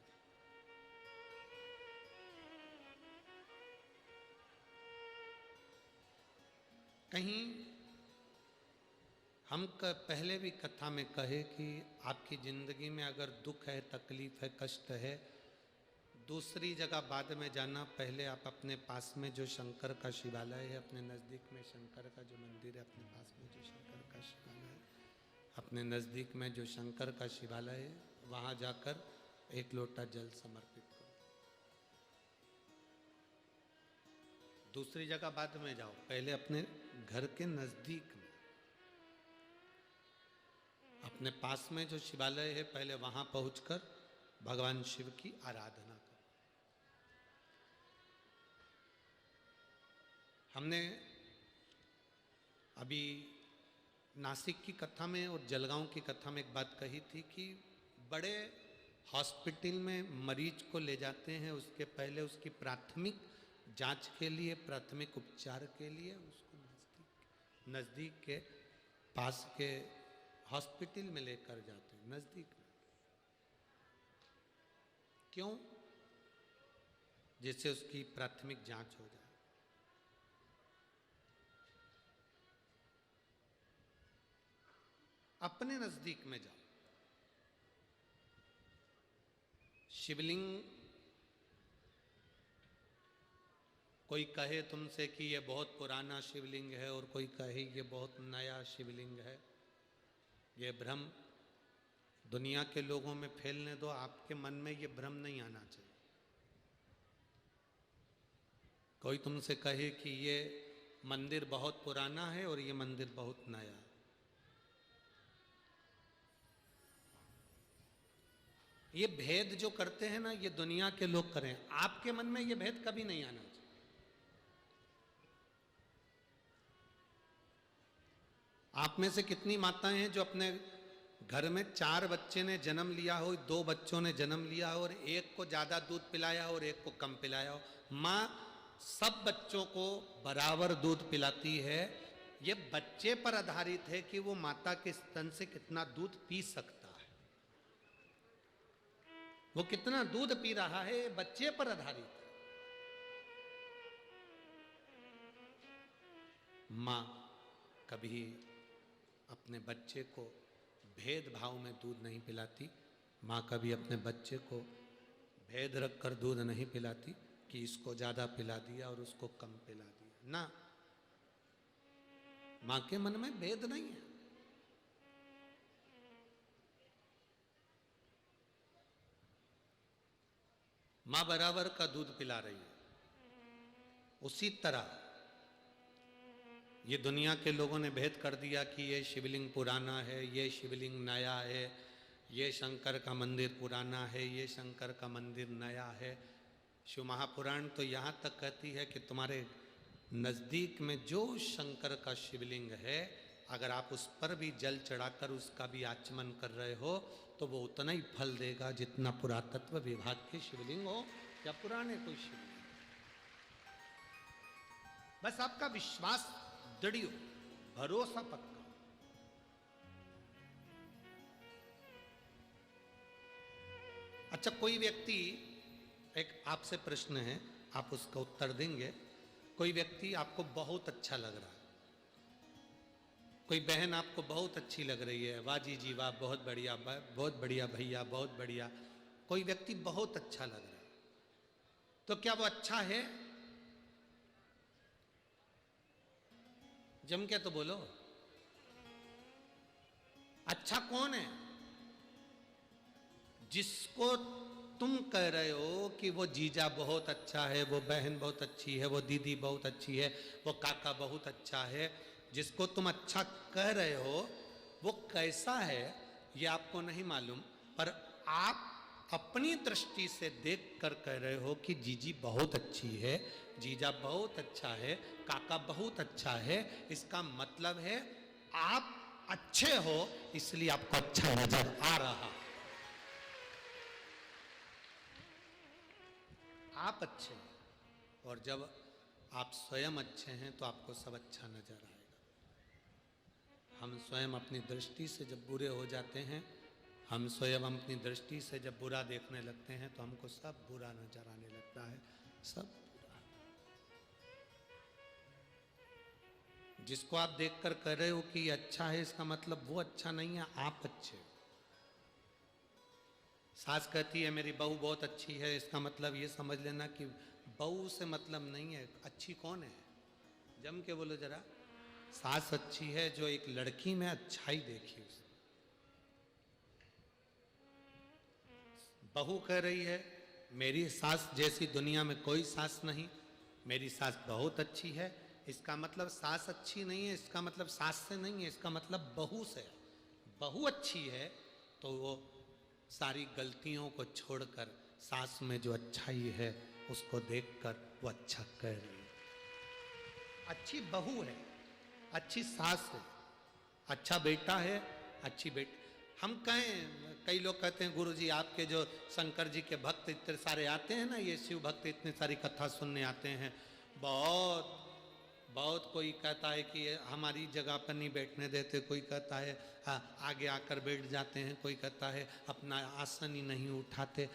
कहीं पहले भी कथा में कहे कि आपकी ज़िंदगी में अगर दुख है, तकलीफ है, कष्ट है, दूसरी जगह बाद में जाना, पहले आप अपने पास में जो शंकर का शिवालय है, अपने नज़दीक में शंकर का जो मंदिर है, अपने पास में जो शंकर का शिवालय है, अपने नज़दीक में जो शंकर का शिवालय है, वहाँ जाकर एक लोटा जल समर्पित करो। दूसरी जगह बाद में जाओ, पहले अपने घर के नज़दीक में, अपने पास में जो शिवालय है, पहले वहाँ पहुंचकर भगवान शिव की आराधना करो। हमने अभी नासिक की कथा में और जलगांव की कथा में एक बात कही थी कि बड़े हॉस्पिटल में मरीज को ले जाते हैं, उसके पहले उसकी प्राथमिक जांच के लिए, प्राथमिक उपचार के लिए उसको नज़दीक के पास के हॉस्पिटल में लेकर जाते हैं, नज़दीक में। क्यों? जिससे उसकी प्राथमिक जांच हो जाए। अपने नज़दीक में जाओ। शिवलिंग, कोई कहे तुमसे कि ये बहुत पुराना शिवलिंग है और कोई कहे ये बहुत नया शिवलिंग है, ये भ्रम दुनिया के लोगों में फैलने दो। आपके मन में ये भ्रम नहीं आना चाहिए। कोई तुमसे कहे कि ये मंदिर बहुत पुराना है और ये मंदिर बहुत नया है, ये भेद जो करते हैं ना, ये दुनिया के लोग करें, आपके मन में ये भेद कभी नहीं आना चाहिए। आप में से कितनी माताएं हैं जो अपने घर में 4 बच्चे ने जन्म लिया हो, 2 बच्चों ने जन्म लिया हो और एक को ज्यादा दूध पिलाया हो और एक को कम पिलाया हो। माँ सब बच्चों को बराबर दूध पिलाती है। ये बच्चे पर आधारित है कि वो माता के स्तन से कितना दूध पी सकता है, वो कितना दूध पी रहा है, बच्चे पर आधारित है। माँ कभी अपने बच्चे को भेदभाव में दूध नहीं पिलाती। माँ कभी अपने बच्चे को भेद रखकर दूध नहीं पिलाती कि इसको ज़्यादा पिला दिया और उसको कम पिला दिया, ना। माँ के मन में भेद नहीं है। माँ बराबर का दूध पिला रही है। उसी तरह ये दुनिया के लोगों ने भेद कर दिया कि ये शिवलिंग पुराना है, ये शिवलिंग नया है, ये शंकर का मंदिर पुराना है, ये शंकर का मंदिर नया है। शिव महापुराण तो यहाँ तक कहती है कि तुम्हारे नज़दीक में जो शंकर का शिवलिंग है, अगर आप उस पर भी जल चढ़ाकर उसका भी आचमन कर रहे हो तो वो उतना ही फल देगा जितना पुरातत्व विभाग के शिवलिंग हो या पुराने कोई शिवलिंग। बस आपका विश्वास दृढ़ हो, भरोसा पक्का। अच्छा, कोई व्यक्ति, एक आपसे प्रश्न है, आप उसका उत्तर देंगे। कोई व्यक्ति आपको बहुत अच्छा लग रहा है, कोई बहन आपको बहुत अच्छी लग रही है, वाह जी जी वाह, बहुत बढ़िया, बहुत बढ़िया भैया, बहुत बढ़िया। कोई व्यक्ति बहुत अच्छा लग रहा है, तो क्या वो अच्छा है? जम के तो बोलो, अच्छा कौन है? जिसको तुम कह रहे हो कि वो जीजा बहुत अच्छा है, वो बहन बहुत अच्छी है, वो दीदी बहुत अच्छी है, वो काका बहुत अच्छा है, जिसको तुम अच्छा कह रहे हो वो कैसा है ये आपको नहीं मालूम, पर आप अपनी दृष्टि से देख कर कह रहे हो कि जीजी बहुत अच्छी है, जीजा बहुत अच्छा है, काका बहुत अच्छा है। इसका मतलब है आप अच्छे हो, इसलिए आपको अच्छा नजर आ रहा। आप अच्छे हैं, और जब आप स्वयं अच्छे हैं तो आपको सब अच्छा नजर आएगा। हम स्वयं अपनी दृष्टि से जब बुरे हो जाते हैं, हम स्वयं अपनी दृष्टि से जब बुरा देखने लगते हैं तो हमको सब बुरा नजर आने लगता है, सब बुरा। जिसको आप देखकर कह रहे हो कि ये अच्छा है, इसका मतलब वो अच्छा नहीं है, आप अच्छे हो। सास कहती है मेरी बहू बहुत अच्छी है, इसका मतलब ये समझ लेना कि बहू से मतलब नहीं है, अच्छी कौन है, जम के बोलो जरा। सास अच्छी है जो एक लड़की में अच्छाई देखी उसने। बहू कह रही है मेरी सास जैसी दुनिया में कोई सास नहीं, मेरी सास बहुत अच्छी है, इसका मतलब सास अच्छी नहीं है, इसका मतलब सास से नहीं है, इसका मतलब बहू से है। बहू अच्छी है तो वो सारी गलतियों को छोड़कर सास में जो अच्छाई है उसको देखकर वो अच्छा कर रही है। अच्छी बहू है, अच्छी सास है, अच्छा बेटा है, अच्छी बेटी। हम कहें, कई लोग कहते हैं गुरुजी आपके जो शंकर जी के भक्त इतने सारे आते हैं ना, ये शिव भक्त इतने सारी कथा सुनने आते हैं, बहुत बहुत कोई कहता है कि हमारी जगह पर नहीं बैठने देते, कोई कहता है आगे आकर बैठ जाते हैं, कोई कहता है अपना आसन ही नहीं उठाते,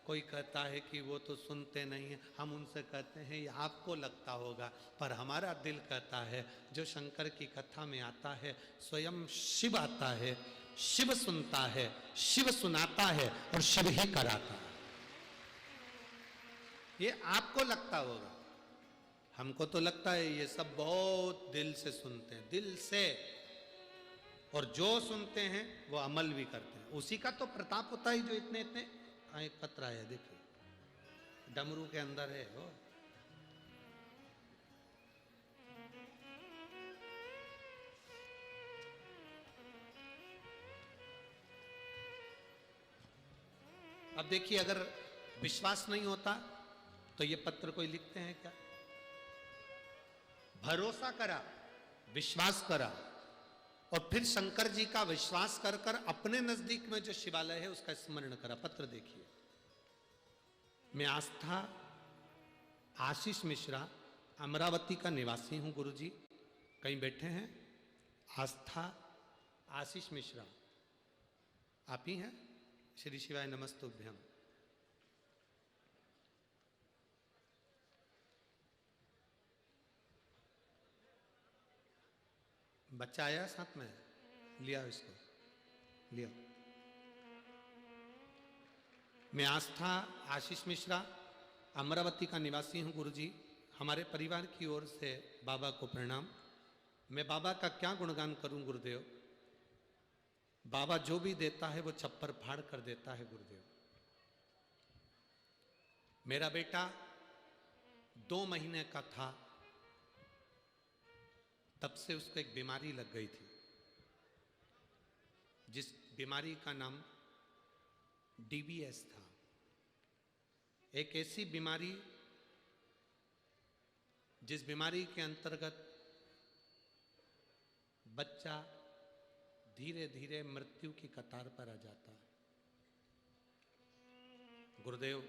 कोई कहता है कि वो तो सुनते नहीं हैं। हम उनसे कहते हैं ये आपको लगता होगा, पर हमारा दिल कहता है जो शंकर की कथा में आता है स्वयं शिव आता है, शिव सुनता है, शिव सुनाता है और शिव ही कराता है। ये आपको लगता होगा, हमको तो लगता है ये सब बहुत दिल से सुनते हैं, दिल से, और जो सुनते हैं वो अमल भी करते हैं। उसी का तो प्रताप होता है जो इतने इतने। एक पत्र है देखिए, डमरू के अंदर है वो। अब देखिए, अगर विश्वास नहीं होता तो ये पत्र कोई लिखते हैं क्या? भरोसा करा, विश्वास करा, और फिर शंकर जी का विश्वास कर कर अपने नजदीक में जो शिवालय है उसका स्मरण करा। पत्र देखिए, मैं आस्था आशीष मिश्रा, अमरावती का निवासी हूं गुरुजी। कहीं बैठे हैं? आस्था आशीष मिश्रा, आप ही हैं? श्री शिवाय नमस्तुभ्यम। बच्चा आया साथ में, लिया इसको, लिया। मैं आस्था आशीष मिश्रा, अमरावती का निवासी हूं गुरुजी। हमारे परिवार की ओर से बाबा को प्रणाम। मैं बाबा का क्या गुणगान करूं गुरुदेव। बाबा जो भी देता है वो छप्पर फाड़ कर देता है गुरुदेव। मेरा बेटा 2 महीने का था तब से उसको एक बीमारी लग गई थी, जिस बीमारी का नाम डीबीएस था। एक ऐसी बीमारी जिस बीमारी के अंतर्गत बच्चा धीरे धीरे मृत्यु की कतार पर आ जाता है। गुरुदेव,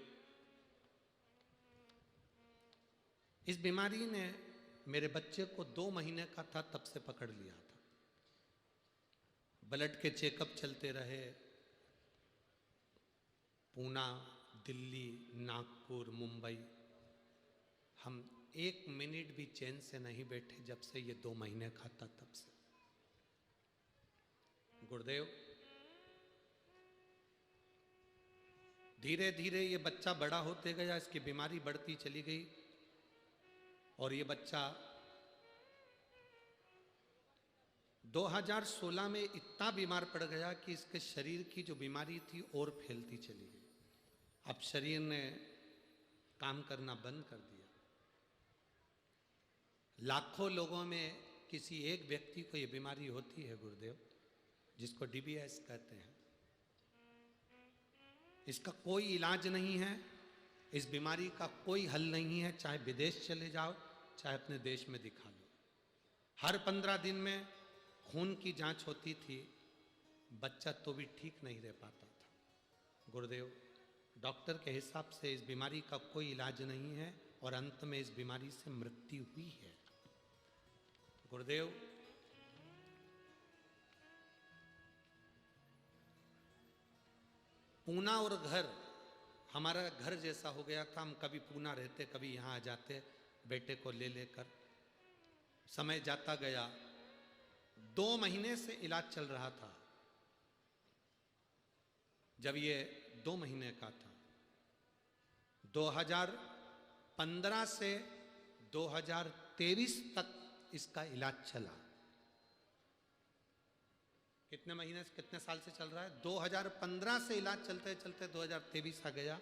इस बीमारी ने मेरे बच्चे को 2 महीने का था तब से पकड़ लिया था। ब्लड के चेकअप चलते रहे, पूना, दिल्ली, नागपुर, मुंबई। हम 1 मिनट भी चैन से नहीं बैठे जब से ये 2 महीने का था तब से। गुरुदेव, धीरे धीरे ये बच्चा बड़ा होते गया, इसकी बीमारी बढ़ती चली गई, और ये बच्चा 2016 में इतना बीमार पड़ गया कि इसके शरीर की जो बीमारी थी और फैलती चली गई। अब शरीर ने काम करना बंद कर दिया। लाखों लोगों में किसी एक व्यक्ति को ये बीमारी होती है गुरुदेव, जिसको डीबीएस कहते हैं। इसका कोई इलाज नहीं है, इस बीमारी का कोई हल नहीं है। चाहे विदेश चले जाओ, चाहे अपने देश में दिखा लो। हर 15 दिन में खून की जांच होती थी, बच्चा तो भी ठीक नहीं रह पाता था। गुरुदेव, डॉक्टर के हिसाब से इस बीमारी का कोई इलाज नहीं है और अंत में इस बीमारी से मृत्यु हुई है। गुरुदेव, पूना और घर हमारा घर जैसा हो गया था। हम कभी पूना रहते, कभी यहाँ आ जाते बेटे को ले लेकर। समय जाता गया, 2 महीने से इलाज चल रहा था। जब ये 2 महीने का था, 2015 से 2023 तक इसका इलाज चला। कितने महीने से, कितने साल से चल रहा है? 2015 से इलाज चलते चलते 2023 आ गया।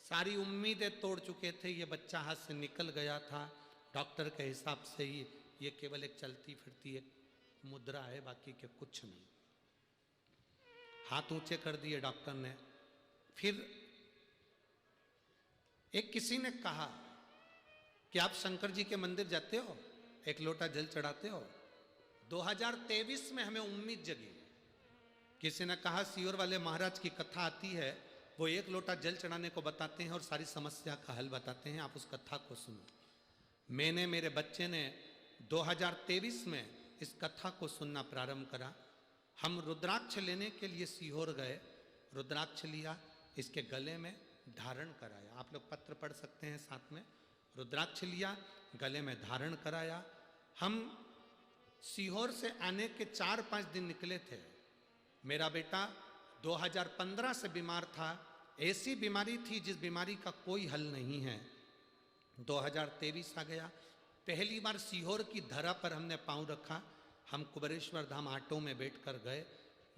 सारी उम्मीदें तोड़ चुके थे, ये बच्चा हाथ से निकल गया था। डॉक्टर के हिसाब से ही ये केवल एक चलती फिरती एक मुद्रा है, बाकी के कुछ नहीं। हाथ ऊंचे कर दिए डॉक्टर ने। फिर एक किसी ने कहा कि आप शंकर जी के मंदिर जाते हो, एक लोटा जल चढ़ाते हो। 2023 में हमें उम्मीद जगी। किसी ने कहा सीहोर वाले महाराज की कथा आती है, वो एक लोटा जल चढ़ाने को बताते हैं और सारी समस्या का हल बताते हैं, आप उस कथा को सुनो। मैंने, मेरे बच्चे ने 2023 में इस कथा को सुनना प्रारंभ करा। हम रुद्राक्ष लेने के लिए सीहोर गए, रुद्राक्ष लिया, इसके गले में धारण कराया। आप लोग पत्र पढ़ सकते हैं साथ में। रुद्राक्ष लिया, गले में धारण कराया। हम सीहोर से आने के 4-5 दिन निकले थे। मेरा बेटा 2015 से बीमार था। ऐसी बीमारी थी जिस बीमारी का कोई हल नहीं है। 2023 आ गया। पहली बार सीहोर की धरा पर हमने पांव रखा। हम कुबेरेश्वर धाम ऑटो में बैठकर गए।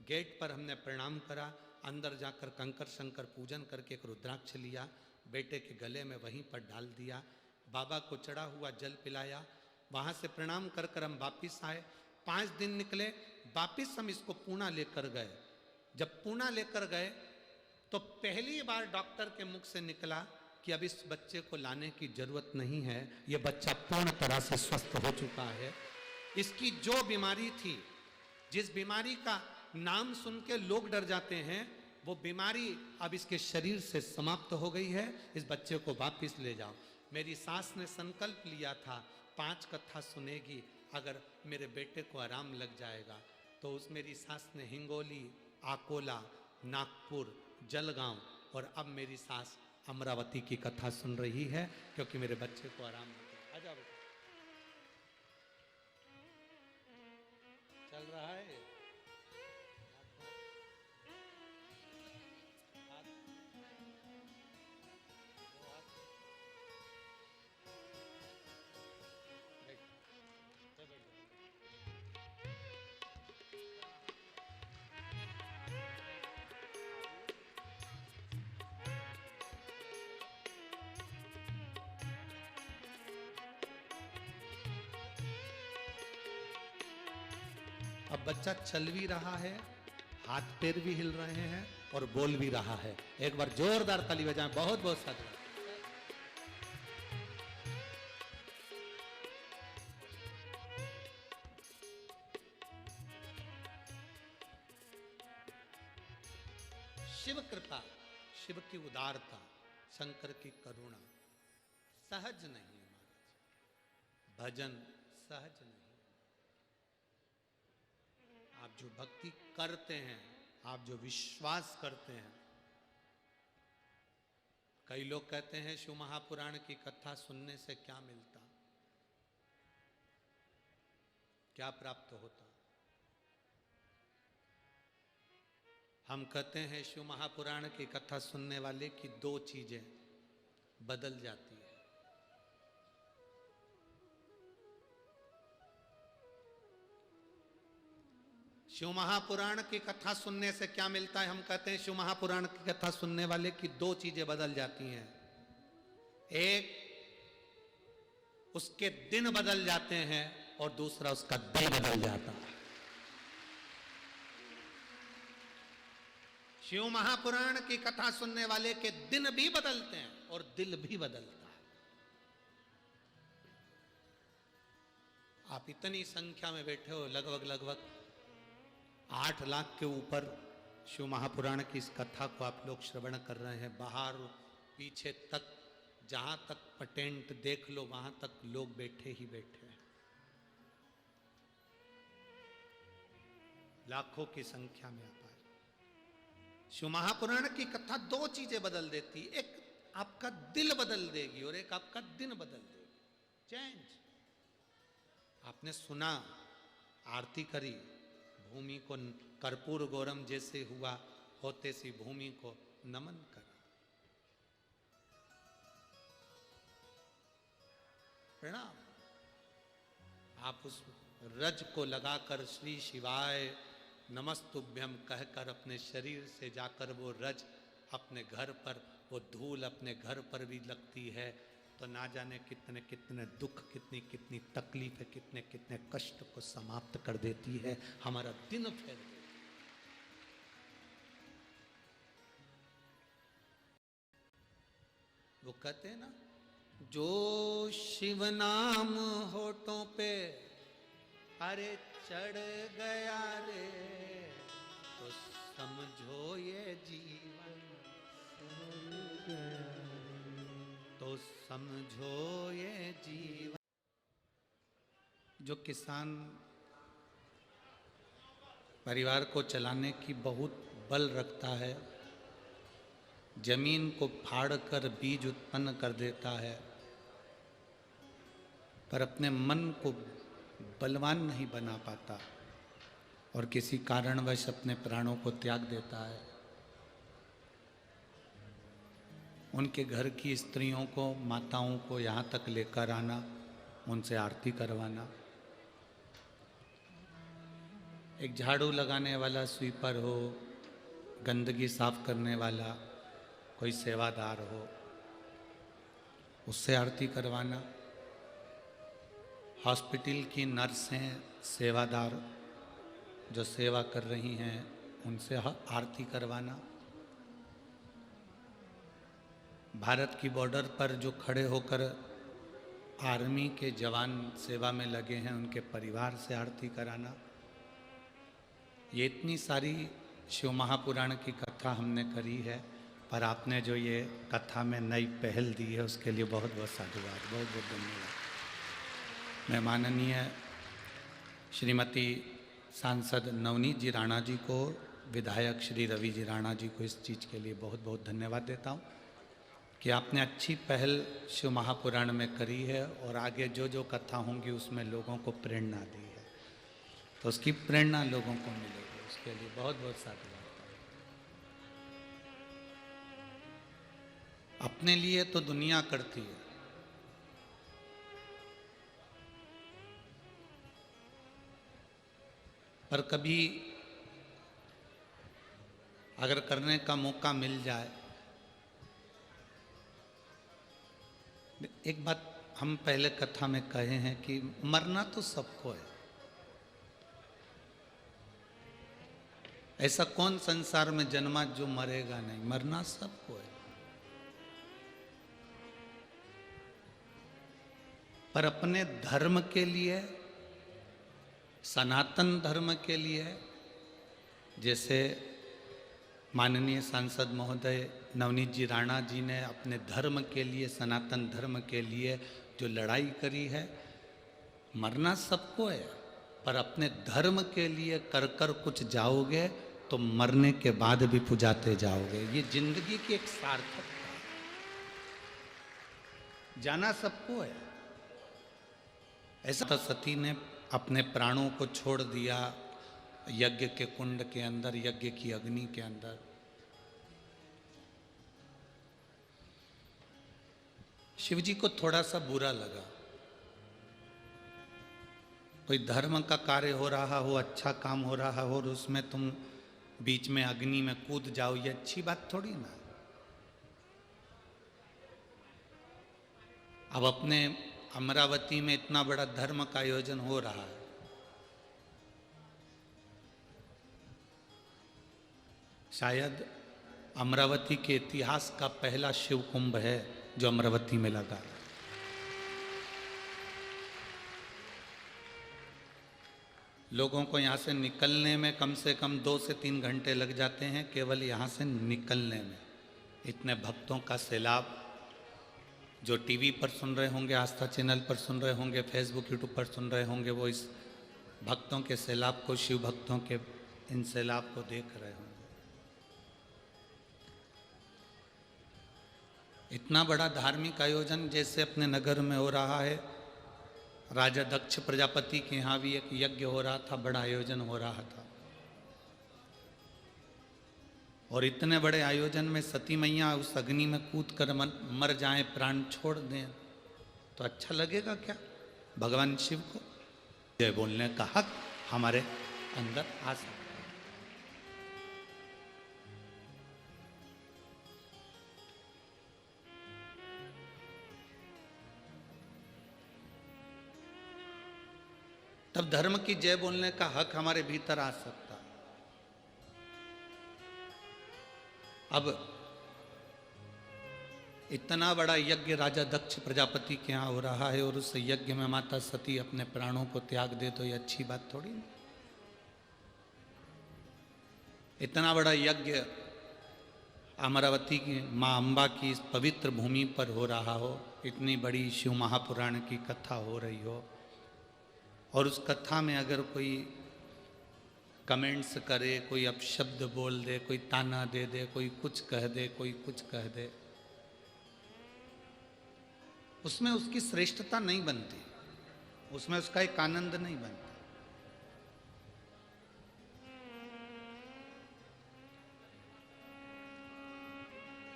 गेट पर हमने प्रणाम करा। अंदर जाकर कंकर शंकर पूजन करके एक रुद्राक्ष लिया, बेटे के गले में वहीं पर डाल दिया। बाबा को चढ़ा हुआ जल पिलाया। वहाँ से प्रणाम कर कर हम वापिस आए। 5 दिन निकले, वापिस हम इसको पूना लेकर गए। जब पूना लेकर गए तो पहली बार डॉक्टर के मुख से निकला कि अब इस बच्चे को लाने की जरूरत नहीं है, ये बच्चा पूर्ण तरह से स्वस्थ हो चुका है। इसकी जो बीमारी थी, जिस बीमारी का नाम सुन के लोग डर जाते हैं, वो बीमारी अब इसके शरीर से समाप्त हो गई है। इस बच्चे को वापिस ले जाओ। मेरी सास ने संकल्प लिया था 5 कथा सुनेगी, अगर मेरे बेटे को आराम लग जाएगा। तो उस मेरी सास ने हिंगोली, आकोला, नागपुर, जलगांव और अब मेरी सास अमरावती की कथा सुन रही है, क्योंकि मेरे बच्चे को आराम लग गया। आ जाओ बेटा। चल रहा है। अब बच्चा चल भी रहा है, हाथ पैर भी हिल रहे हैं और बोल भी रहा है। एक बार जोरदार ताली बजाएं। बहुत बहुत साधुवाद। शिव कृपा, शिव की उदारता, शंकर की करुणा सहज नहीं है महाराज। भजन सहज नहीं। आप जो भक्ति करते हैं, आप जो विश्वास करते हैं। कई लोग कहते हैं शिव महापुराण की कथा सुनने से क्या मिलता, क्या प्राप्त होता। हम कहते हैं शिव महापुराण की कथा सुनने वाले की 2 चीजें बदल जाती है। शिव महापुराण की कथा सुनने से क्या मिलता है? हम कहते हैं शिव महापुराण की कथा सुनने वाले की 2 चीजें बदल जाती हैं। एक, उसके दिन बदल जाते हैं और दूसरा, उसका दिल बदल जाता है। शिव महापुराण की कथा सुनने वाले के दिन भी बदलते हैं और दिल भी बदलता है। आप इतनी संख्या में बैठे हो, लगभग 8 लाख के ऊपर शिव महापुराण की इस कथा को आप लोग श्रवण कर रहे हैं। बाहर पीछे तक, जहां तक पटेंट देख लो, वहां तक लोग बैठे ही बैठे हैं। लाखों की संख्या में आप आए। शिव महापुराण की कथा 2 चीजें बदल देती। एक आपका दिल बदल देगी और एक आपका दिन बदल देगी। चेंज। आपने सुना, आरती करी, भूमि को कर्पूर गौरम जैसे हुआ होते सी भूमि को नमन करा। प्रणाम। आप उस रज को लगाकर श्री शिवाय नमस्तुभ्यम कहकर अपने शरीर से जाकर वो रज अपने घर पर, वो धूल अपने घर पर भी लगती है, तो ना जाने कितने कितने दुख, कितनी कितनी तकलीफ, कितने कितने कष्ट को समाप्त कर देती है, हमारा दिन फेर देती है। वो कहते हैं ना, जो शिव नाम होठों पे अरे चढ़ गया रे, तो समझो ये जीवन तो समझो ये जीवन। जो किसान परिवार को चलाने की बहुत बल रखता है, जमीन को फाड़कर बीज उत्पन्न कर देता है, पर अपने मन को बलवान नहीं बना पाता और किसी कारणवश अपने प्राणों को त्याग देता है, उनके घर की स्त्रियों को, माताओं को यहाँ तक लेकर आना, उनसे आरती करवाना। एक झाड़ू लगाने वाला स्वीपर हो, गंदगी साफ करने वाला कोई सेवादार हो, उससे आरती करवाना। हॉस्पिटल की नर्सें, सेवादार जो सेवा कर रही हैं, उनसे आरती करवाना। भारत की बॉर्डर पर जो खड़े होकर आर्मी के जवान सेवा में लगे हैं, उनके परिवार से आरती कराना। ये इतनी सारी शिव महापुराण की कथा हमने करी है, पर आपने जो ये कथा में नई पहल दी है, उसके लिए बहुत बहुत साधुवाद, बहुत बहुत धन्यवाद। मैं माननीय श्रीमती सांसद नवनीत जी राणा जी को, विधायक श्री रवि जी राणा जी को इस चीज़ के लिए बहुत बहुत धन्यवाद देता हूँ कि आपने अच्छी पहल शिव महापुराण में करी है और आगे जो जो कथा होंगी उसमें लोगों को प्रेरणा दी है, तो उसकी प्रेरणा लोगों को मिलेगी, उसके लिए बहुत बहुत साधुवाद। अपने लिए तो दुनिया करती है, पर कभी अगर करने का मौका मिल जाए, एक बात हम पहले कथा में कहे हैं कि मरना तो सबको है। ऐसा कौन संसार में जन्मा जो मरेगा नहीं, मरना सबको है। पर अपने धर्म के लिए, सनातन धर्म के लिए, जैसे माननीय सांसद महोदय नवनीत जी राणा जी ने अपने धर्म के लिए, सनातन धर्म के लिए जो लड़ाई करी है, मरना सबको है, पर अपने धर्म के लिए कर कर कुछ जाओगे तो मरने के बाद भी पुजाते जाओगे। ये जिंदगी की एक सार्थकता है। जाना सबको है। ऐसा सती ने अपने प्राणों को छोड़ दिया यज्ञ के कुंड के अंदर, यज्ञ की अग्नि के अंदर। शिव जी को थोड़ा सा बुरा लगा। कोई धर्म का कार्य हो रहा हो, अच्छा काम हो रहा हो, और उसमें तुम बीच में अग्नि में कूद जाओ, ये अच्छी बात थोड़ी ना। अब अपने अमरावती में इतना बड़ा धर्म का आयोजन हो रहा है, शायद अमरावती के इतिहास का पहला शिव कुंभ है जो अमरावती में लगा। लोगों को यहाँ से निकलने में कम से कम 2 से 3 घंटे लग जाते हैं, केवल यहाँ से निकलने में। इतने भक्तों का सैलाब, जो टीवी पर सुन रहे होंगे, आस्था चैनल पर सुन रहे होंगे, फेसबुक यूट्यूब पर सुन रहे होंगे, वो इस भक्तों के सैलाब को, शिव भक्तों के इन सैलाब को देख रहे होंगे। इतना बड़ा धार्मिक आयोजन जैसे अपने नगर में हो रहा है, राजा दक्ष प्रजापति के यहाँ भी एक यज्ञ हो रहा था, बड़ा आयोजन हो रहा था। और इतने बड़े आयोजन में सती मैया उस अग्नि में कूद कर मर जाएं, प्राण छोड़ दें, तो अच्छा लगेगा क्या भगवान शिव को? जय बोलने का हक हमारे अंदर आ सकता है। तब धर्म की जय बोलने का हक हमारे भीतर आ सकता है। अब इतना बड़ा यज्ञ राजा दक्ष प्रजापति के यहाँ हो रहा है और उस यज्ञ में माता सती अपने प्राणों को त्याग दे तो ये अच्छी बात थोड़ी नहीं। इतना बड़ा यज्ञ अमरावती की माँ अम्बा की इस पवित्र भूमि पर हो रहा हो, इतनी बड़ी शिव महापुराण की कथा हो रही हो, और उस कथा में अगर कोई कमेंट्स करे, कोई अपशब्द बोल दे, कोई ताना दे दे, कोई कुछ कह दे, कोई कुछ कह दे, उसमें उसकी श्रेष्ठता नहीं बनती, उसमें उसका एक आनंद नहीं बनता।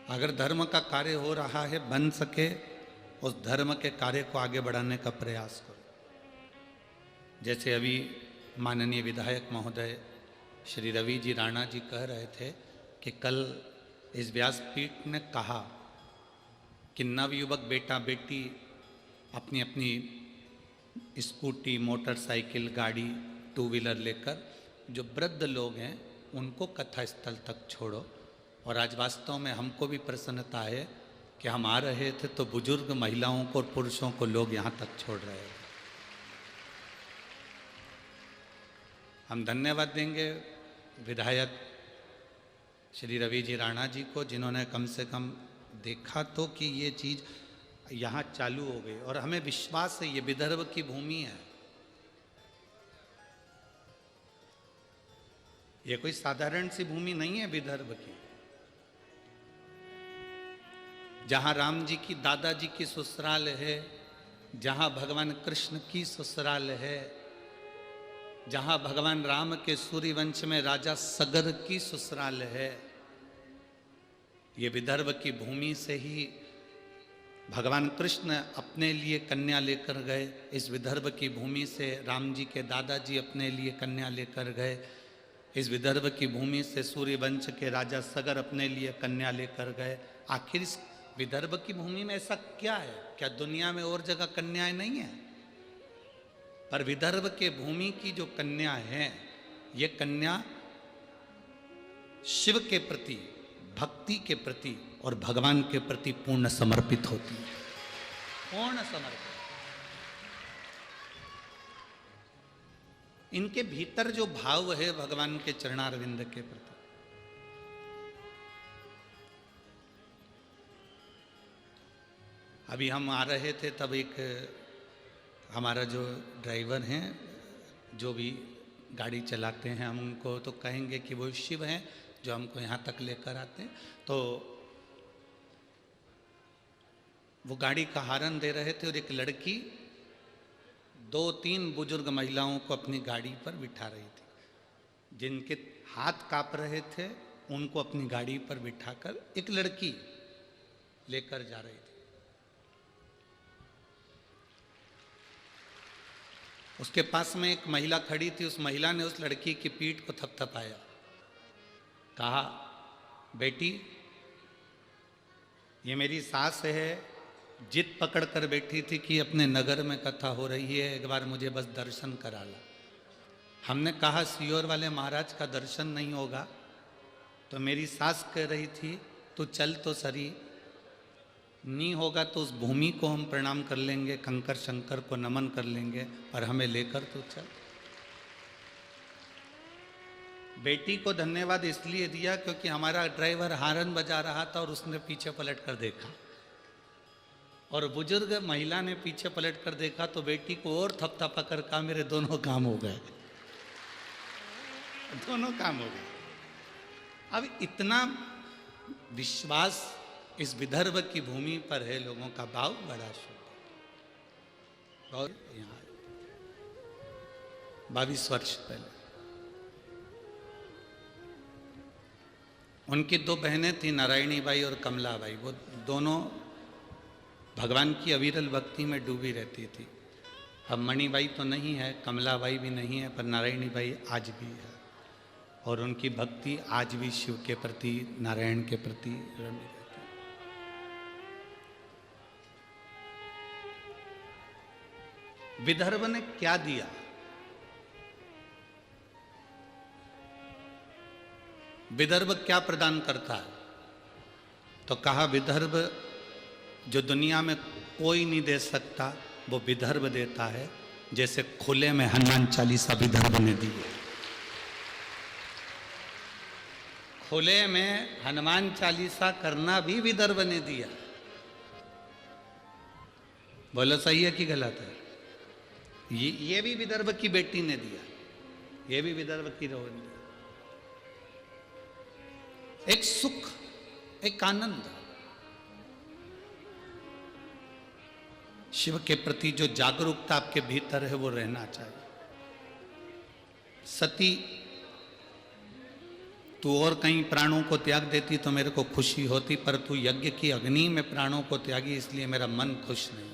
अगर धर्म का कार्य हो रहा है, बन सके उस धर्म के कार्य को आगे बढ़ाने का प्रयास करो। जैसे अभी माननीय विधायक महोदय श्री रवि जी राणा जी कह रहे थे कि कल इस व्यासपीठ ने कहा कि नवयुवक बेटा बेटी अपनी अपनी स्कूटी, मोटरसाइकिल, गाड़ी, टू व्हीलर लेकर जो वृद्ध लोग हैं उनको कथा स्थल तक छोड़ो। और आज वास्तव में हमको भी प्रसन्नता है कि हम आ रहे थे तो बुजुर्ग महिलाओं को और पुरुषों को लोग यहाँ तक छोड़ रहे थे। हम धन्यवाद देंगे विधायक श्री रवि जी राणा जी को, जिन्होंने कम से कम देखा तो कि ये चीज़ यहाँ चालू हो गई। और हमें विश्वास है ये विदर्भ की भूमि है, ये कोई साधारण सी भूमि नहीं है विदर्भ की। जहाँ राम जी की दादाजी की ससुराल है, जहाँ भगवान कृष्ण की ससुराल है, जहाँ भगवान राम के सूर्यवंश में राजा सगर की ससुराल है, ये विदर्भ की भूमि से ही भगवान कृष्ण अपने लिए कन्या लेकर गए। इस विदर्भ की भूमि से राम जी के दादाजी अपने लिए कन्या लेकर गए। इस विदर्भ की भूमि से सूर्यवंश के राजा सगर अपने लिए कन्या लेकर गए। आखिर इस विदर्भ की भूमि में ऐसा क्या है? क्या दुनिया में और जगह कन्याएं नहीं है? पर विदर्भ के भूमि की जो कन्या है, ये कन्या शिव के प्रति, भक्ति के प्रति और भगवान के प्रति पूर्ण समर्पित होती है, पूर्ण समर्पित। इनके भीतर जो भाव है भगवान के चरणारविंद के प्रति, अभी हम आ रहे थे तब एक हमारा जो ड्राइवर हैं, जो भी गाड़ी चलाते हैं, हम उनको तो कहेंगे कि वो शिव हैं जो हमको यहाँ तक लेकर आते हैं। तो वो गाड़ी का हॉर्न दे रहे थे और एक लड़की 2-3 बुजुर्ग महिलाओं को अपनी गाड़ी पर बिठा रही थी। जिनके हाथ कांप रहे थे उनको अपनी गाड़ी पर बिठाकर एक लड़की लेकर जा रही थी। उसके पास में एक महिला खड़ी थी। उस महिला ने उस लड़की की पीठ को थपथपाया, कहा, बेटी ये मेरी सास है, जिद पकड़ कर बैठी थी कि अपने नगर में कथा हो रही है, एक बार मुझे बस दर्शन करा ला। हमने कहा सियोर वाले महाराज का दर्शन नहीं होगा, तो मेरी सास कह रही थी तू चल तो सरी, नहीं होगा तो उस भूमि को हम प्रणाम कर लेंगे, कंकर शंकर को नमन कर लेंगे, पर हमें लेकर तो चल। बेटी को धन्यवाद इसलिए दिया क्योंकि हमारा ड्राइवर हॉर्न बजा रहा था और उसने पीछे पलट कर देखा, और बुजुर्ग महिला ने पीछे पलट कर देखा तो बेटी को और थपथपा कर कहा, मेरे दोनों काम हो गए, दोनों काम हो गए। अब इतना विश्वास इस विदर्भ की भूमि पर है, लोगों का भाव बड़ा शुद्ध। और यहाँ 22 वर्ष पहले उनकी दो बहनें थी, नारायणी बाई और कमला बाई। वो दोनों भगवान की अविरल भक्ति में डूबी रहती थी। अब मणिबाई तो नहीं है, कमला बाई भी नहीं है, पर नारायणी बाई आज भी है। और उनकी भक्ति आज भी शिव के प्रति, नारायण के प्रति रमी रहती है। विदर्भ ने क्या दिया? विदर्भ क्या प्रदान करता है? तो कहा विदर्भ जो दुनिया में कोई नहीं दे सकता वो विदर्भ देता है। जैसे खुले में हनुमान चालीसा विदर्भ ने दी है। खुले में हनुमान चालीसा करना भी विदर्भ ने दिया। बोलो सही है कि गलत है? ये भी विदर्भ की बेटी ने दिया, ये भी विदर्भ की रोहन ने। एक सुख, एक आनंद, शिव के प्रति जो जागरूकता आपके भीतर है वो रहना चाहिए। सती, तू और कहीं प्राणों को त्याग देती तो मेरे को खुशी होती, पर तू यज्ञ की अग्नि में प्राणों को त्यागी, इसलिए मेरा मन खुश नहीं।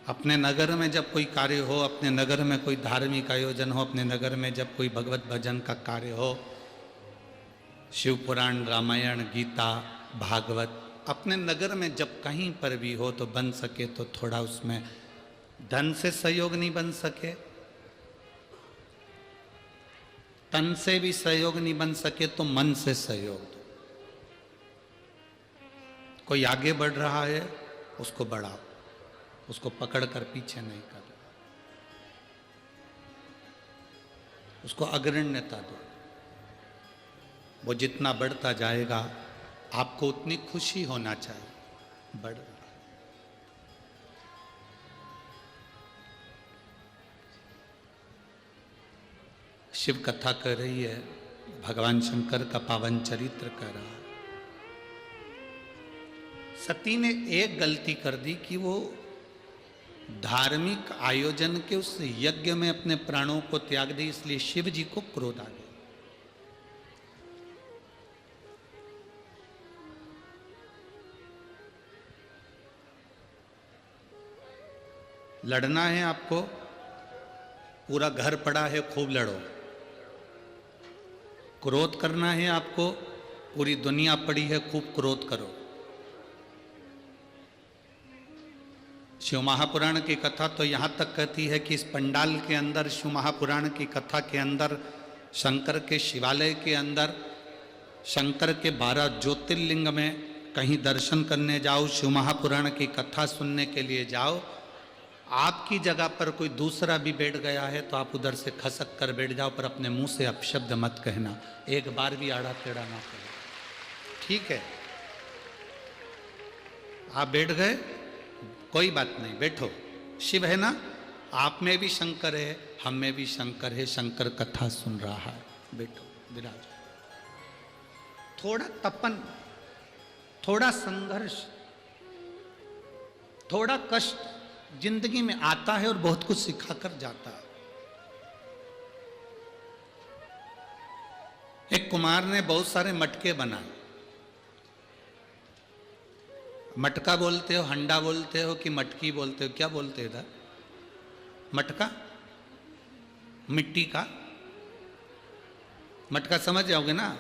अपने नगर में जब कोई कार्य हो, अपने नगर में कोई धार्मिक आयोजन हो, अपने नगर में जब कोई भगवत भजन का कार्य हो, शिव पुराण, रामायण, गीता, भागवत, अपने नगर में जब कहीं पर भी हो तो बन सके तो थोड़ा उसमें धन से सहयोग नहीं बन सके, तन से भी सहयोग नहीं बन सके तो मन से सहयोग दो। कोई आगे बढ़ रहा है उसको बढ़ाओ, उसको पकड़कर पीछे नहीं कर, उसको अग्रण्यता दो। वो जितना बढ़ता जाएगा आपको उतनी खुशी होना चाहिए। बढ़ रहा है। शिव कथा कर रही है, भगवान शंकर का पावन चरित्र कर रहा है। सती ने एक गलती कर दी कि वो धार्मिक आयोजन के उस यज्ञ में अपने प्राणों को त्याग दी, इसलिए शिव जी को क्रोध आ गया। लड़ना है आपको, पूरा घर पड़ा है, खूब लड़ो। क्रोध करना है आपको, पूरी दुनिया पड़ी है, खूब क्रोध करो। शिव महापुराण की कथा तो यहाँ तक कहती है कि इस पंडाल के अंदर, शिव महापुराण की कथा के अंदर, शंकर के शिवालय के अंदर, शंकर के 12 ज्योतिर्लिंग में कहीं दर्शन करने जाओ, शिव महापुराण की कथा सुनने के लिए जाओ, आपकी जगह पर कोई दूसरा भी बैठ गया है तो आप उधर से खसक कर बैठ जाओ, पर अपने मुंह से अपशब्द मत कहना, एक बार भी आड़ा टेढ़ा ना करो, ठीक है? आप बैठ गए, कोई बात नहीं, बैठो। शिव है ना, आप में भी शंकर है, हम में भी शंकर है, शंकर कथा सुन रहा है, बैठो, विराज। थोड़ा तपन, थोड़ा संघर्ष, थोड़ा कष्ट जिंदगी में आता है और बहुत कुछ सिखाकर जाता है। एक कुमार ने बहुत सारे मटके बनाए। मटका बोलते हो, हंडा बोलते हो कि मटकी बोलते हो? क्या बोलते हो इधर? मटका, मिट्टी का मटका समझ जाओगे ना।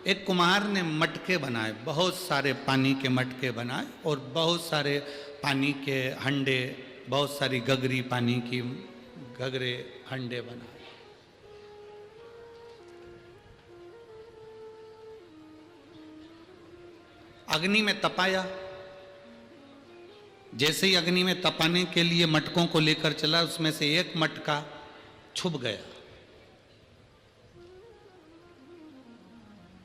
एक कुम्हार ने मटके बनाए, बहुत सारे पानी के मटके बनाए और बहुत सारे पानी के हंडे, बहुत सारी गगरी पानी की गगरे हंडे बनाए। अग्नि में तपाया। जैसे ही अग्नि में तपाने के लिए मटकों को लेकर चला, उसमें से एक मटका छुप गया।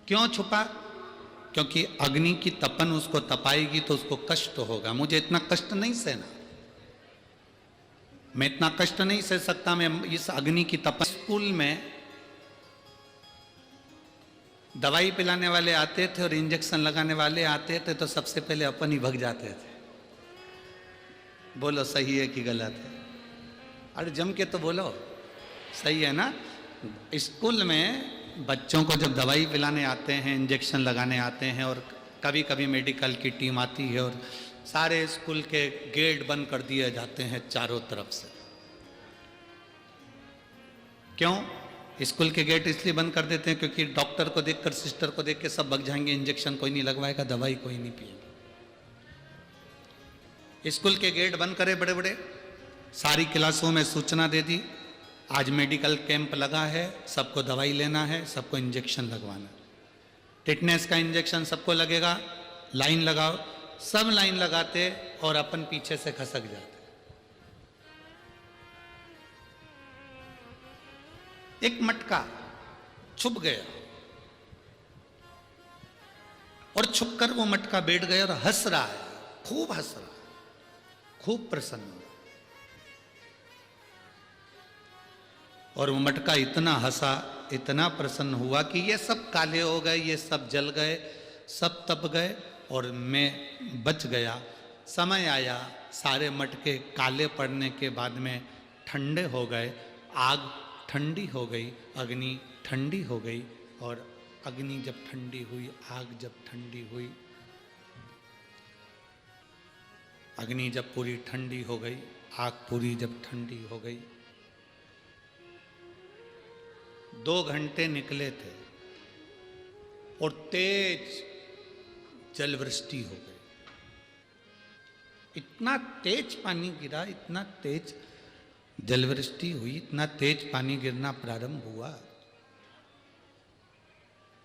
क्यों छुपा? क्योंकि अग्नि की तपन उसको तपाएगी तो उसको कष्ट होगा। मुझे इतना कष्ट नहीं सहना, मैं इतना कष्ट नहीं सह सकता, मैं इस अग्नि की तपन। स्कूल में दवाई पिलाने वाले आते थे और इंजेक्शन लगाने वाले आते थे तो सबसे पहले अपन ही भग जाते थे। बोलो सही है कि गलत है? अरे जम के तो बोलो, सही है ना? स्कूल में बच्चों को जब दवाई पिलाने आते हैं, इंजेक्शन लगाने आते हैं, और कभी कभी मेडिकल की टीम आती है और सारे स्कूल के गेट बंद कर दिए जाते हैं चारों तरफ से। क्यों स्कूल के गेट इसलिए बंद कर देते हैं? क्योंकि डॉक्टर को देखकर, सिस्टर को देख के सब भाग जाएंगे, इंजेक्शन कोई नहीं लगवाएगा, दवाई कोई नहीं पिएगा। स्कूल के गेट बंद करे बड़े बड़े, सारी क्लासों में सूचना दे दी, आज मेडिकल कैंप लगा है, सबको दवाई लेना है, सबको इंजेक्शन लगवाना है। टिटनेस का इंजेक्शन सबको लगेगा, लाइन लगाओ। सब लाइन लगाते और अपन पीछे से खसक जाते। एक मटका छुप गया और छुपकर वो मटका बैठ गया और हंस रहा है, खूब हंस रहा है, खूब प्रसन्न। और वो मटका इतना हंसा, इतना प्रसन्न हुआ कि ये सब काले हो गए, ये सब जल गए, सब तप गए और मैं बच गया। समय आया, सारे मटके काले पड़ने के बाद में ठंडे हो गए, आग ठंडी हो गई, अग्नि ठंडी हो गई। और अग्नि जब ठंडी हुई, आग जब ठंडी हुई, अग्नि जब पूरी ठंडी हो गई, आग पूरी जब ठंडी हो गई, 2 घंटे निकले थे और तेज जलवृष्टि हो गई। इतना तेज पानी गिरा, इतना तेज जलवृष्टि हुई, इतना तेज पानी गिरना प्रारंभ हुआ,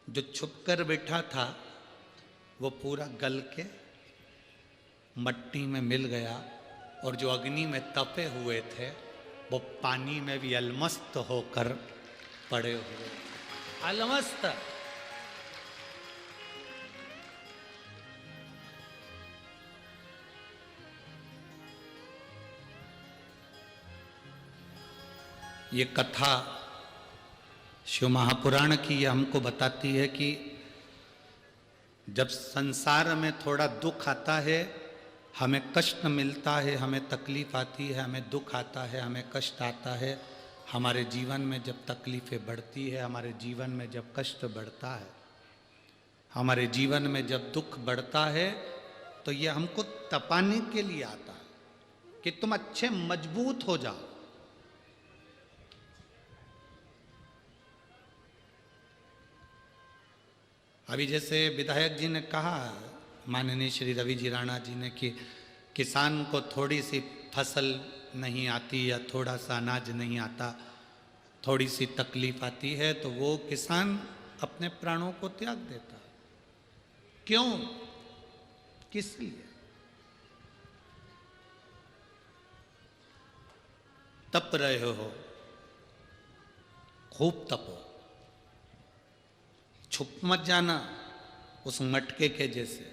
जो छुपकर बैठा था वो पूरा गल के मट्टी में मिल गया, और जो अग्नि में तपे हुए थे वो पानी में भी अलमस्त होकर पड़े हुए, अलमस्त। ये कथा शिव महापुराण की ये हमको बताती है कि जब संसार में थोड़ा दुख आता है, हमें कष्ट मिलता है, हमें तकलीफ आती है, हमें दुख आता है, हमें कष्ट आता है, हमारे जीवन में जब तकलीफें बढ़ती है, हमारे जीवन में जब कष्ट बढ़ता है, हमारे जीवन में जब दुख बढ़ता है, तो ये हमको तपाने के लिए आता है कि तुम अच्छे मजबूत हो जाओ। अभी जैसे विधायक जी ने कहा, माननीय श्री रवि जी राणा जी ने, कि किसान को थोड़ी सी फसल नहीं आती या थोड़ा सा अनाज नहीं आता, थोड़ी सी तकलीफ आती है तो वो किसान अपने प्राणों को त्याग देता। क्यों? किस लिए? तप रहे हो, खूब तपो, छुप मत जाना उस मटके के जैसे।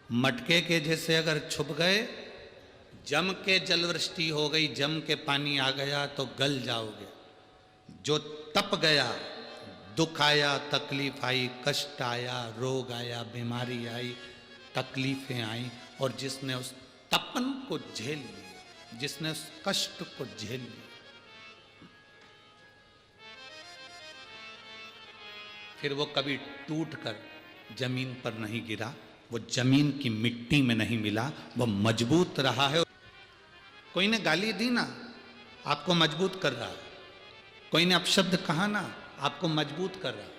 मटके के जैसे अगर छुप गए, जम के जलवृष्टि हो गई, जम के पानी आ गया तो गल जाओगे। जो तप गया, दुख आया, तकलीफ आई, कष्ट आया, रोग आया, बीमारी आई, तकलीफें आई, और जिसने उस तपन को झेल लिया, जिसने उस कष्ट को झेल लिया, फिर वो कभी टूट कर जमीन पर नहीं गिरा, वो जमीन की मिट्टी में नहीं मिला, वो मजबूत रहा है। कोई ने गाली दी ना, आपको मजबूत कर रहा है। कोई ने अपशब्द कहा ना, आपको मजबूत कर रहा है।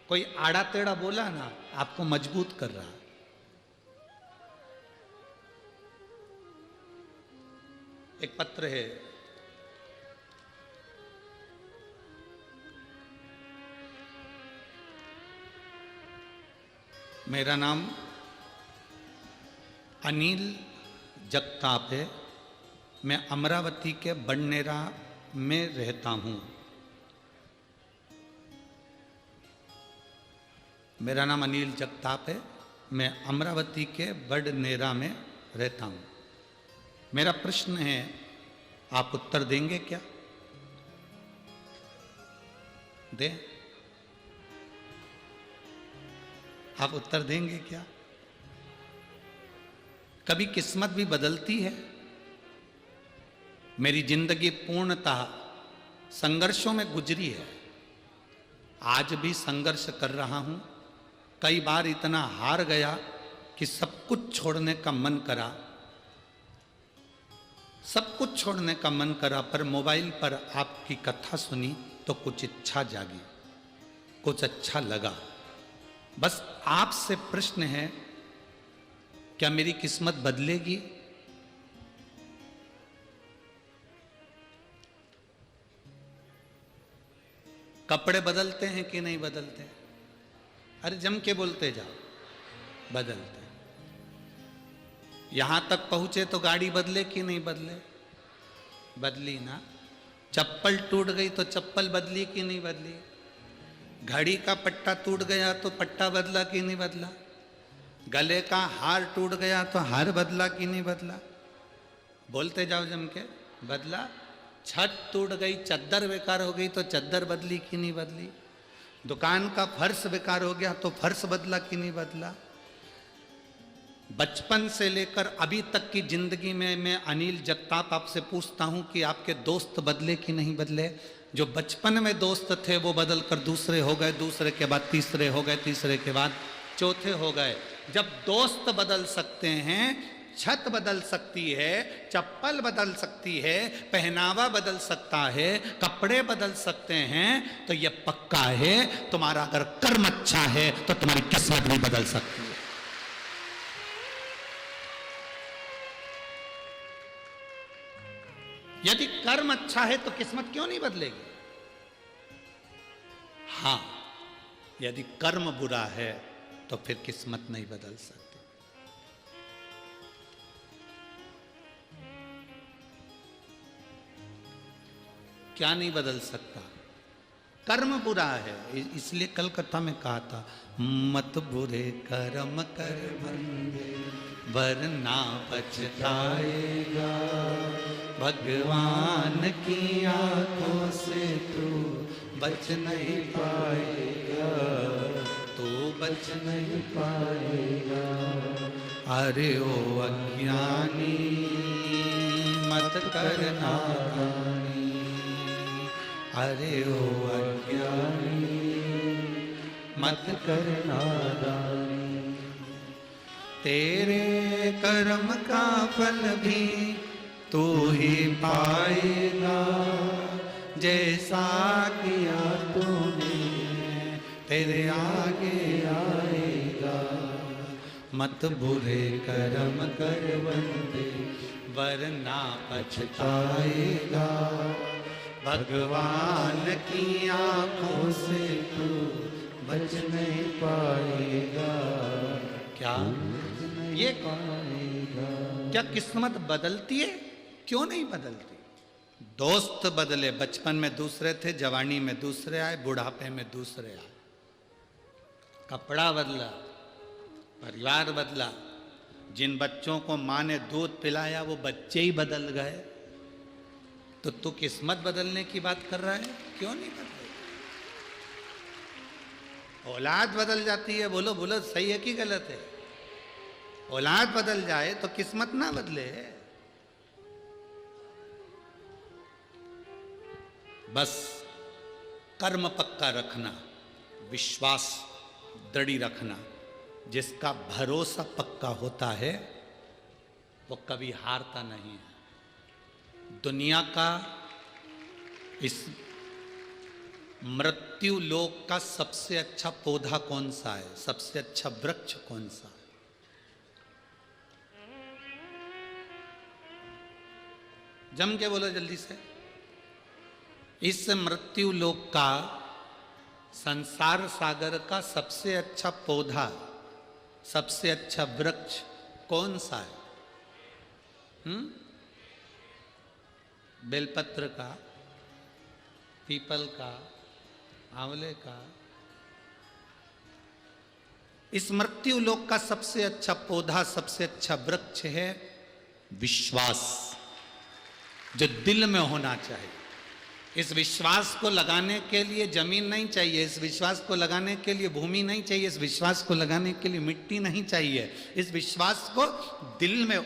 कोई आड़ा टेढ़ा बोला ना, आपको मजबूत कर रहा है। एक पत्र है, मेरा नाम अनिल जगताप है, मैं अमरावती के बड़नेरा में रहता हूँ। मेरा नाम अनिल जगताप है, मैं अमरावती के बड़नेरा में रहता हूँ। मेरा प्रश्न है, आप उत्तर देंगे क्या? दें? आप उत्तर देंगे क्या? कभी किस्मत भी बदलती है, मेरी जिंदगी पूर्णतः संघर्षों में गुजरी है। आज भी संघर्ष कर रहा हूं। कई बार इतना हार गया कि सब कुछ छोड़ने का मन करा, सब कुछ छोड़ने का मन करा, पर मोबाइल पर आपकी कथा सुनी तो कुछ इच्छा जागी, कुछ अच्छा लगा। बस आपसे प्रश्न है, क्या मेरी किस्मत बदलेगी? कपड़े बदलते हैं कि नहीं बदलते? अरे जम के बोलते जाओ, बदलते। यहां तक पहुंचे तो गाड़ी बदले कि नहीं बदले? बदली ना। चप्पल टूट गई तो चप्पल बदली कि नहीं बदली? घड़ी का पट्टा टूट गया तो पट्टा बदला कि नहीं बदला? गले का हार टूट गया तो हार बदला कि नहीं बदला? बोलते जाओ जम के, बदला। छत टूट गई, चद्दर बेकार हो गई तो चद्दर बदली कि नहीं बदली? दुकान का फर्श बेकार हो गया तो फर्श बदला कि नहीं बदला? बचपन से लेकर अभी तक की जिंदगी में मैं अनिल जगताप आपसे पूछता हूं कि आपके दोस्त बदले कि नहीं बदले? जो बचपन में दोस्त थे वो बदल कर दूसरे हो गए, दूसरे के बाद तीसरे हो गए, तीसरे के बाद चौथे हो गए। जब दोस्त बदल सकते हैं, छत बदल सकती है, चप्पल बदल सकती है, पहनावा बदल सकता है, कपड़े बदल सकते हैं, तो यह पक्का है तुम्हारा अगर कर्म अच्छा है तो तुम्हारी किस्मत भी बदल सकती है। यदि कर्म अच्छा है तो किस्मत क्यों नहीं बदलेगी? हां, यदि कर्म बुरा है तो फिर किस्मत नहीं बदल सकती। क्या नहीं बदल सकता? कर्म बुरा है। इसलिए कल कथा में कहा था, मत बुरे कर्म कर बंदे वरना पछताएगा, भगवान की आंखों से तू बच नहीं पाएगा, तू बच नहीं पाएगा। अरे ओ अज्ञानी मत करना, अरे ओ अज्ञानी मत करना दानी, तेरे कर्म का फल भी तू ही पाएगा, जैसा किया तूने तेरे आगे आएगा। मत बुरे कर्म कर बंदे वरना पछताएगा, भगवान की आंखों से तू बच नहीं पाएगा। क्या ये पाएगा? क्या किस्मत बदलती है? क्यों नहीं बदलती? दोस्त बदले, बचपन में दूसरे थे, जवानी में दूसरे आए, बुढ़ापे में दूसरे आए। कपड़ा बदला, परिवार बदला, जिन बच्चों को माँ ने दूध पिलाया वो बच्चे ही बदल गए। तो तू किस्मत बदलने की बात कर रहा है? क्यों नहीं बदले? औलाद बदल जाती है, बोलो बोलो, सही है कि गलत है? औलाद बदल जाए तो किस्मत ना बदले। बस कर्म पक्का रखना, विश्वास दृढ़ रखना। जिसका भरोसा पक्का होता है वो कभी हारता नहीं है। दुनिया का इस मृत्यु लोक का सबसे अच्छा पौधा कौन सा है? सबसे अच्छा वृक्ष कौन सा है? जम के बोलो जल्दी से। इस मृत्यु लोक का, संसार सागर का सबसे अच्छा पौधा, सबसे अच्छा वृक्ष कौन सा है? बेलपत्र का, पीपल का, आंवले का? इस मृत्यु लोक का सबसे अच्छा पौधा, सबसे अच्छा वृक्ष है विश्वास, जो दिल में होना चाहिए। इस विश्वास को लगाने के लिए जमीन नहीं चाहिए, इस विश्वास को लगाने के लिए भूमि नहीं चाहिए, इस विश्वास को लगाने के लिए मिट्टी नहीं चाहिए। इस विश्वास को दिल में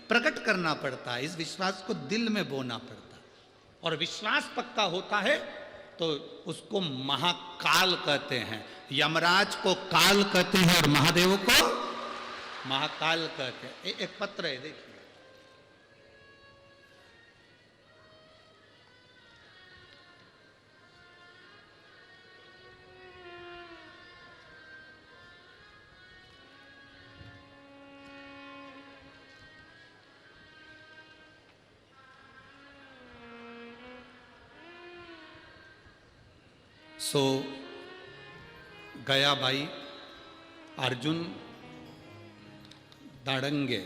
प्रकट करना पड़ता है, इस विश्वास को दिल में बोना पड़ता है। और विश्वास पक्का होता है तो उसको महाकाल कहते हैं। यमराज को काल कहते हैं और महादेव को महाकाल कहते हैं। एक पत्र है, देखिए। सो गयाबाई अर्जुन दाड़ंगे,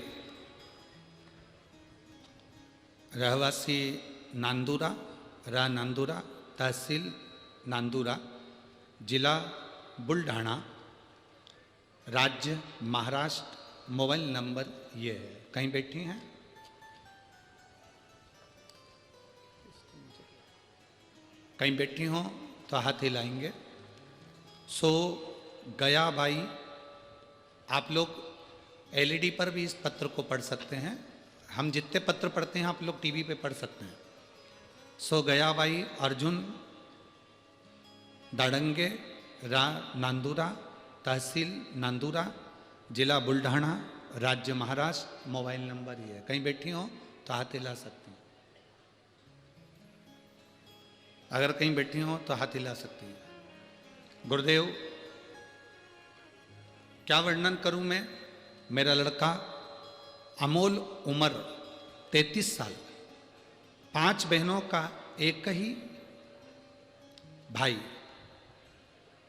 रहवासी नांदुरा, नांदुरा, तहसील नांदुरा, जिला बुलढाणा, राज्य महाराष्ट्र, मोबाइल नंबर ये है। कहीं बैठी हैं? कहीं बैठी हो तो हाथ हिलाएंगे। सो गयाबाई, आप लोग एलईडी पर भी इस पत्र को पढ़ सकते हैं। हम जितने पत्र पढ़ते हैं आप लोग टीवी पे पढ़ सकते हैं। सो गयाबाई अर्जुन दाड़ंगे, नांदुरा, तहसील नांदुरा, जिला बुलढाणा, राज्य महाराष्ट्र, मोबाइल नंबर ये है। कहीं बैठी हो तो हाथ हिला सकती हैं। अगर कहीं बैठी हो तो हाथ हिला सकती हैं। गुरुदेव, क्या वर्णन करूं मैं। मेरा लड़का अमोल, उम्र 33 साल, 5 बहनों का एक ही भाई।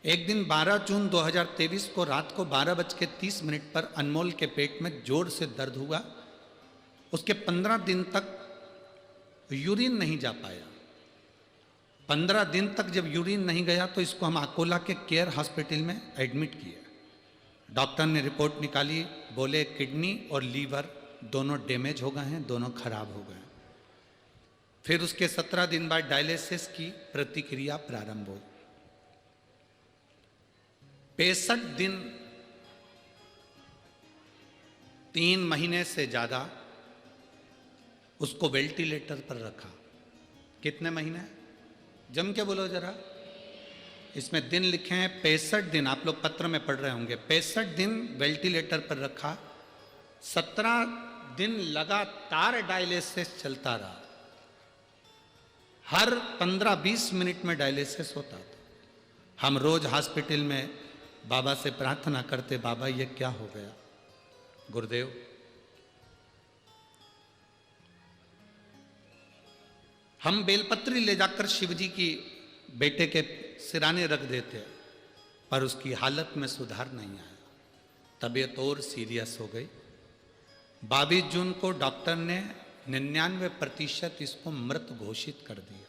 एक दिन 12 जून 2023 को रात को 12:30 पर अनमोल के पेट में जोर से दर्द हुआ। उसके 15 दिन तक यूरिन नहीं जा पाया। 15 दिन तक जब यूरिन नहीं गया तो इसको हम अकोला के केयर हॉस्पिटल में एडमिट किए। डॉक्टर ने रिपोर्ट निकाली, बोले किडनी और लीवर दोनों डैमेज हो गए हैं, दोनों खराब हो गए। फिर उसके 17 दिन बाद डायलिसिस की प्रतिक्रिया प्रारंभ हुई। 65 दिन, 3 महीने से ज्यादा उसको वेंटिलेटर पर रखा। कितने महीने? जम के बोलो जरा। इसमें दिन लिखे हैं 65 दिन, आप लोग पत्र में पढ़ रहे होंगे। 65 दिन वेंटिलेटर पर रखा। 17 दिन लगातार डायलिसिस चलता रहा। हर 15-20 मिनट में डायलिसिस होता था। हम रोज हॉस्पिटल में बाबा से प्रार्थना करते, बाबा ये क्या हो गया। गुरुदेव, हम बेलपत्री ले जाकर शिवजी की बेटे के सिराने रख देते, पर उसकी हालत में सुधार नहीं आया। तबीयत और सीरियस हो गई। 22 जून को डॉक्टर ने 99% इसको मृत घोषित कर दिया।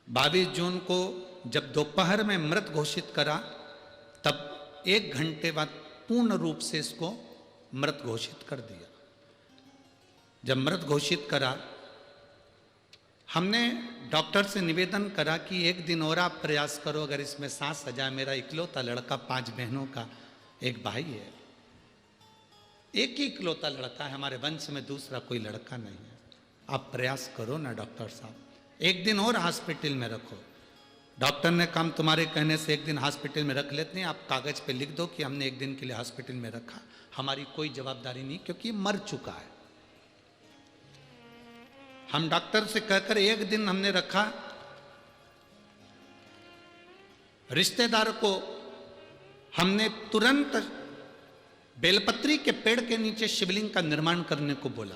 22 जून को जब दोपहर में मृत घोषित करा, तब 1 घंटे बाद पूर्ण रूप से इसको मृत घोषित कर दिया। जब मृत घोषित करा, हमने डॉक्टर से निवेदन करा कि 1 दिन और आप प्रयास करो, अगर इसमें सांस आ जाए। मेरा इकलौता लड़का, 5 बहनों का एक भाई है, एक ही इकलौता लड़का है, हमारे वंश में दूसरा कोई लड़का नहीं है। आप प्रयास करो ना डॉक्टर साहब, 1 दिन और हॉस्पिटल में रखो। डॉक्टर ने कहा तुम्हारे कहने से 1 दिन हॉस्पिटल में रख लेते हैं, आप कागज पे लिख दो कि हमने 1 दिन के लिए हॉस्पिटल में रखा। हमारी कोई जवाबदारी नहीं, क्योंकि मर चुका है। हम डॉक्टर से कहकर 1 दिन हमने रखा। रिश्तेदार को हमने तुरंत बेलपत्री के पेड़ के नीचे शिवलिंग का निर्माण करने को बोला।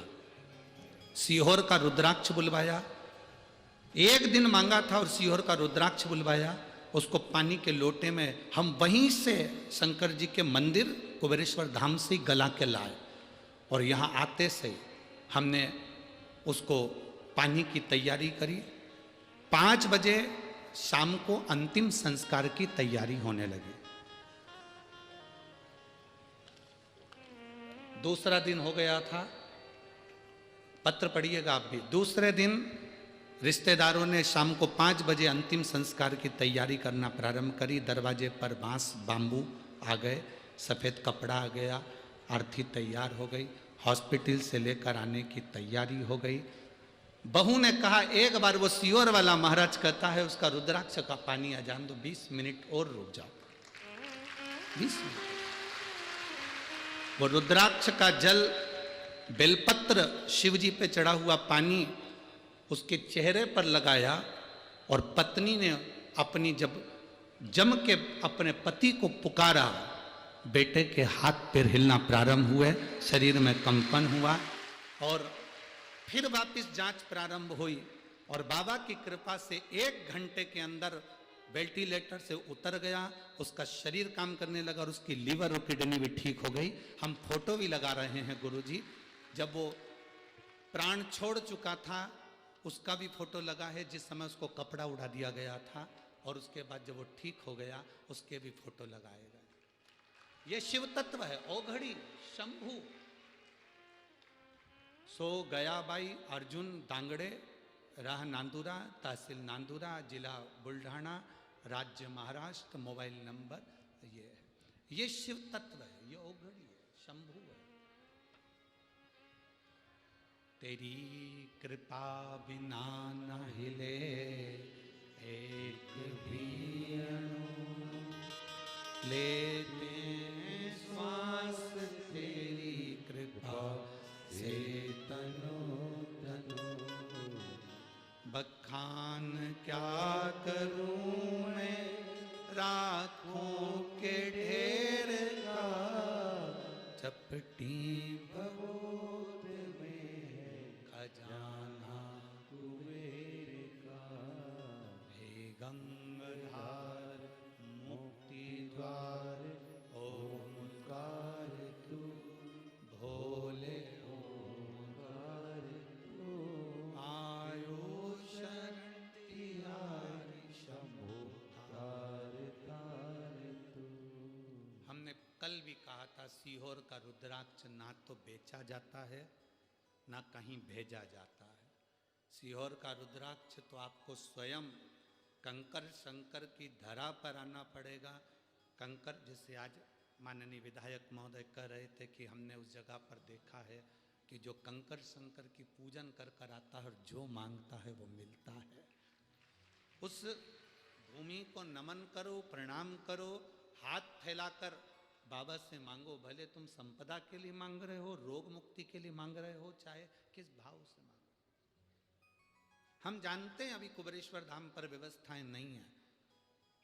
सीहोर का रुद्राक्ष बुलवाया। 1 दिन मांगा था और सीहोर का रुद्राक्ष बुलवाया। उसको पानी के लोटे में हम वहीं से शंकर जी के मंदिर कुबेरेश्वर धाम से गला के लाए, और यहाँ आते से हमने उसको पानी की तैयारी करी। 5 बजे शाम को अंतिम संस्कार की तैयारी होने लगी। दूसरा दिन हो गया था, पत्र पढ़िएगा आप भी। दूसरे दिन रिश्तेदारों ने शाम को 5 बजे अंतिम संस्कार की तैयारी करना प्रारंभ करी। दरवाजे पर बांस बाम्बू आ गए, सफ़ेद कपड़ा आ गया, आरती तैयार हो गई, हॉस्पिटल से लेकर आने की तैयारी हो गई। बहू ने कहा एक बार, वो सियोर वाला महाराज कहता है उसका रुद्राक्ष का पानी आ जान दो, 20 मिनट और रुक जाओ, 20 मिनट। वो रुद्राक्ष का जल, बेलपत्र, शिव जी पे चढ़ा हुआ पानी उसके चेहरे पर लगाया और पत्नी ने अपनी जब जम के अपने पति को पुकारा, बेटे के हाथ पैर हिलना प्रारंभ हुए, शरीर में कंपन हुआ और फिर वापस जांच प्रारंभ हुई और बाबा की कृपा से 1 घंटे के अंदर वेंटिलेटर से उतर गया, उसका शरीर काम करने लगा और उसकी लीवर और किडनी भी ठीक हो गई। हम फोटो भी लगा रहे हैं गुरुजी, जब वो प्राण छोड़ चुका था उसका भी फोटो लगा है, जिस समय उसको कपड़ा उड़ा दिया गया था और उसके बाद जब वो ठीक हो गया उसके भी फोटो लगाए गए। ये शिव तत्व है, ओघड़ी शंभु। सो गया बाई अर्जुन दांगड़े, राह नांदुरा, तहसील नांदुरा, जिला बुल्ढाना, राज्य महाराष्ट्र, मोबाइल नंबर ये है। ये शिव तत्व है, ये ओघड़ी है, शंभु है। तेरी कृपा बिना न हिले एक भी अणु, लेते हैं श्वास तेरी कृपा से तनो तनो। बखान क्या करूं मैं राखों के ढेर का, चपटी भगोत में खजाना कुबेर का। हे गंगाधार मुक्ति द्वार ओंकार तू, भोले ओंकार तू, आयो शरण तिहारी शंभो तार तार तू। हमने कल भी कहा था सीहोर का रुद्राक्ष ना तो बेचा जाता है ना कहीं भेजा जाता है। सीहोर का रुद्राक्ष तो आपको स्वयं कंकर शंकर की धरा पर आना पड़ेगा। कंकर, जैसे आज माननीय विधायक महोदय कह रहे थे कि हमने उस जगह पर देखा है कि जो कंकर शंकर की पूजन कर कर आता है और जो मांगता है वो मिलता है। उस भूमि को नमन करो, प्रणाम करो, हाथ फैलाकर बाबा से मांगो। भले तुम संपदा के लिए मांग रहे हो, रोग मुक्ति के लिए मांग रहे हो, चाहे किस भाव से मांगो। हम जानते हैं अभी कुबेरेश्वर धाम पर व्यवस्थाएं नहीं है,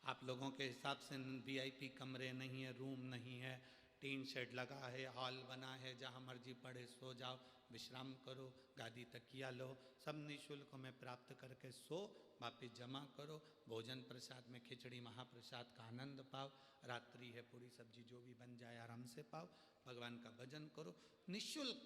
आप लोगों के हिसाब से वीआईपी कमरे नहीं है, रूम नहीं है, टीन शेड लगा है, हॉल बना है, जहाँ मर्जी पड़े सो जाओ, विश्राम करो, गादी तकिया लो, सब निःशुल्क में प्राप्त करके सो, वापिस जमा करो, भोजन प्रसाद में खिचड़ी महाप्रसाद का आनंद पाओ, रात्रि है पूरी सब्जी जो भी बन जाए आराम से पाओ, भगवान का भजन करो निःशुल्क।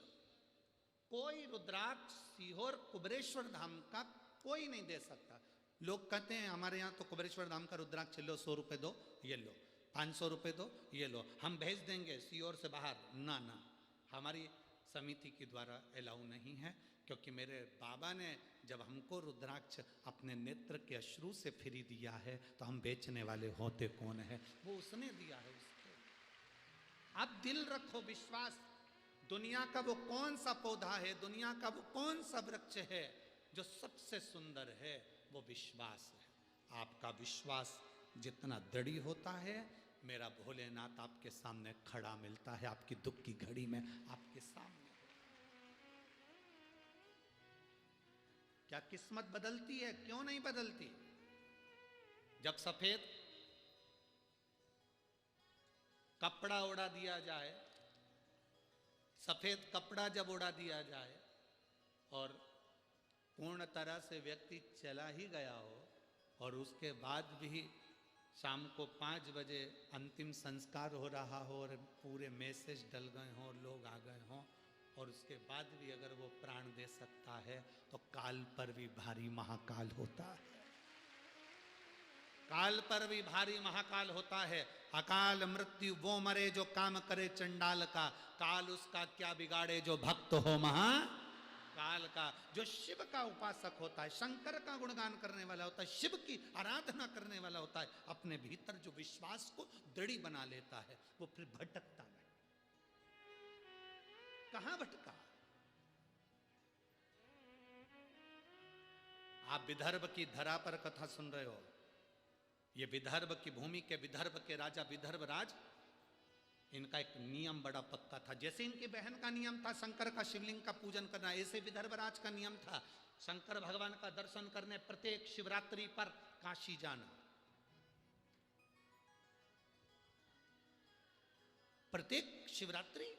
कोई रुद्राक्ष सीहोर कुबेरेश्वर धाम का कोई नहीं दे सकता। लोग कहते हैं हमारे यहाँ तो कुबेरेश्वर धाम का रुद्राक्ष लो, 100 रुपये दो ये लो, 500 रुपये दो ये लो, हम भेज देंगे सीहोर से बाहर। ना ना, हमारी समिति के द्वारा अलाउ नहीं है, क्योंकि मेरे बाबा ने जब हमको रुद्राक्ष अपने नेत्र के अश्रु से फ्री दिया है तो हम बेचने वाले होते कौन है, वो उसने दिया है उसको। आप दिल रखो, विश्वास। दुनिया का वो कौन सा पौधा है, दुनिया का वो कौन सा वृक्ष है जो सबसे सुंदर है, वो विश्वास है। आपका विश्वास जितना दृढ़ होता है, मेरा भोलेनाथ आपके सामने खड़ा मिलता है, आपकी दुख की घड़ी में आपके सामने। क्या किस्मत बदलती है? क्यों नहीं बदलती? जब सफेद कपड़ा उड़ा दिया जाए, सफेद कपड़ा जब उड़ा दिया जाए और पूर्ण तरह से व्यक्ति चला ही गया हो और उसके बाद भी शाम को 5 बजे अंतिम संस्कार हो रहा हो और पूरे मैसेज डल गए हों, लोग आ गए हों, और उसके बाद भी अगर वो प्राण दे सकता है तो काल पर भी भारी महाकाल होता है। काल पर भी भारी महाकाल होता है। अकाल मृत्यु वो मरे जो काम करे चंडाल का, काल उसका क्या बिगाड़े जो भक्त हो महाकाल का। जो शिव का उपासक होता है, शंकर का गुणगान करने वाला होता है, शिव की आराधना करने वाला होता है, अपने भीतर जो विश्वास को दृढ़ बना लेता है, वो फिर भटकता नहीं। कहां भटका? आप विदर्भ की धरा पर कथा सुन रहे हो। ये विदर्भ की भूमि के, विदर्भ के राजा विदर्भ राज, इनका एक नियम बड़ा पक्का था। जैसे इनकी बहन का नियम था शंकर का शिवलिंग का पूजन करना, ऐसे विदर्भ राज का नियम था शंकर भगवान का दर्शन करने प्रत्येक शिवरात्रि पर काशी जाना। प्रत्येक शिवरात्रि,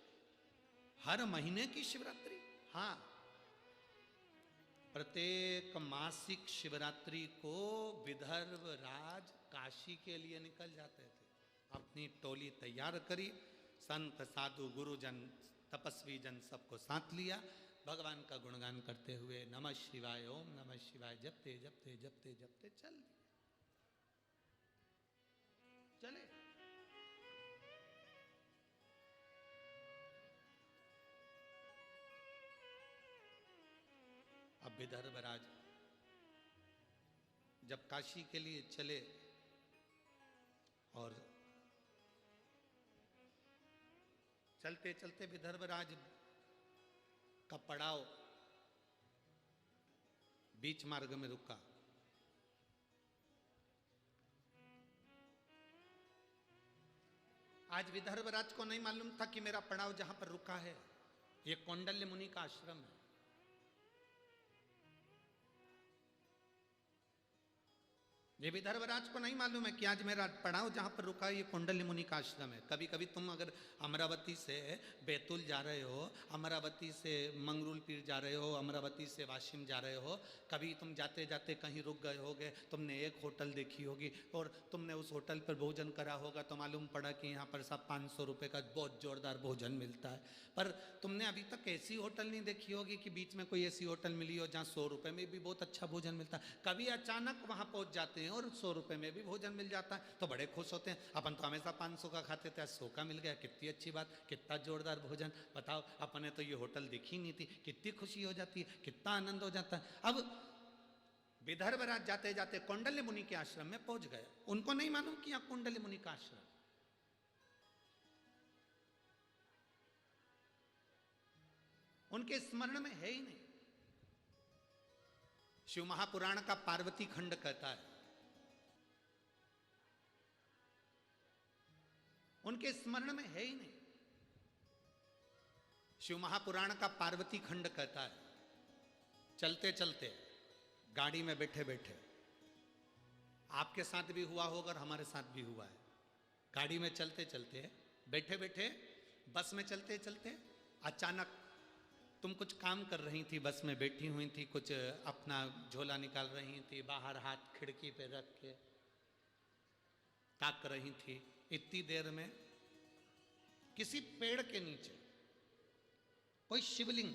हर महीने की शिवरात्रि, हाँ, प्रत्येक मासिक शिवरात्रि को विदर्भ राज काशी के लिए निकल जाते थे। अपनी टोली तैयार करी, संत साधु गुरुजन तपस्वी जन सबको साथ लिया, भगवान का गुणगान करते हुए नमः शिवाय, ओम नमः शिवाय जपते जपते जपते जपते चले। अब विदर्भ राज जब काशी के लिए चले और चलते चलते विदर्भ राज का पड़ाव बीच मार्ग में रुका। आज विदर्भ राज को नहीं मालूम था कि मेरा पड़ाव जहां पर रुका है ये कौंडल्य मुनि का आश्रम है। ये विदर्भ राज को नहीं मालूम है कि आज मेरा पड़ाव जहां पर रुका है ये कौंडल्य मुनि का आश्रम है। कभी कभी तुम अगर अमरावती से बैतूल जा रहे हो, अमरावती से मंगरूल पीर जा रहे हो, अमरावती से वाशिम जा रहे हो, कभी तुम जाते जाते कहीं रुक गए होगे, तुमने एक होटल देखी होगी और तुमने उस होटल पर भोजन करा होगा तो मालूम पड़ा कि यहाँ पर सब 500 रुपये का बहुत जोरदार भोजन मिलता है। पर तुमने अभी तक ऐसी होटल नहीं देखी होगी कि बीच में कोई ऐसी होटल मिली हो जहाँ 100 रुपये में भी बहुत अच्छा भोजन मिलता है। कभी अचानक वहाँ पहुँच जाते हैं और 100 रुपये में भी भोजन मिल जाता है तो बड़े खुश होते हैं। अपन तो हमेशा 500 का खाते थे, 100 का मिल गया, कितनी अच्छी बात, कितना जोरदार भोजन। बताओ, अपने तो ये होटल देखी नहीं थी, कितनी खुशी हो जाती है, कितना आनंद हो जाता है। अब विदर्भ राज जाते जाते कौंडल्य मुनि के आश्रम में पहुंच गए। उनको नहीं मालूम कि यह कौंडल्य मुनि का आश्रम, उनके स्मरण में है ही नहीं। शिव महापुराण का पार्वती खंड कहता है, उनके स्मरण में है ही नहीं। शिव महापुराण का पार्वती खंड कहता है, चलते चलते गाड़ी में बैठे बैठे, आपके साथ भी हुआ होगा और हमारे साथ भी हुआ है। गाड़ी में चलते चलते, बैठे बैठे, बस में चलते चलते अचानक तुम कुछ काम कर रही थी, बस में बैठी हुई थी, कुछ अपना झोला निकाल रही थी, बाहर हाथ खिड़की पे रख के ताक रही थी। इतनी देर में किसी पेड़ के नीचे कोई शिवलिंग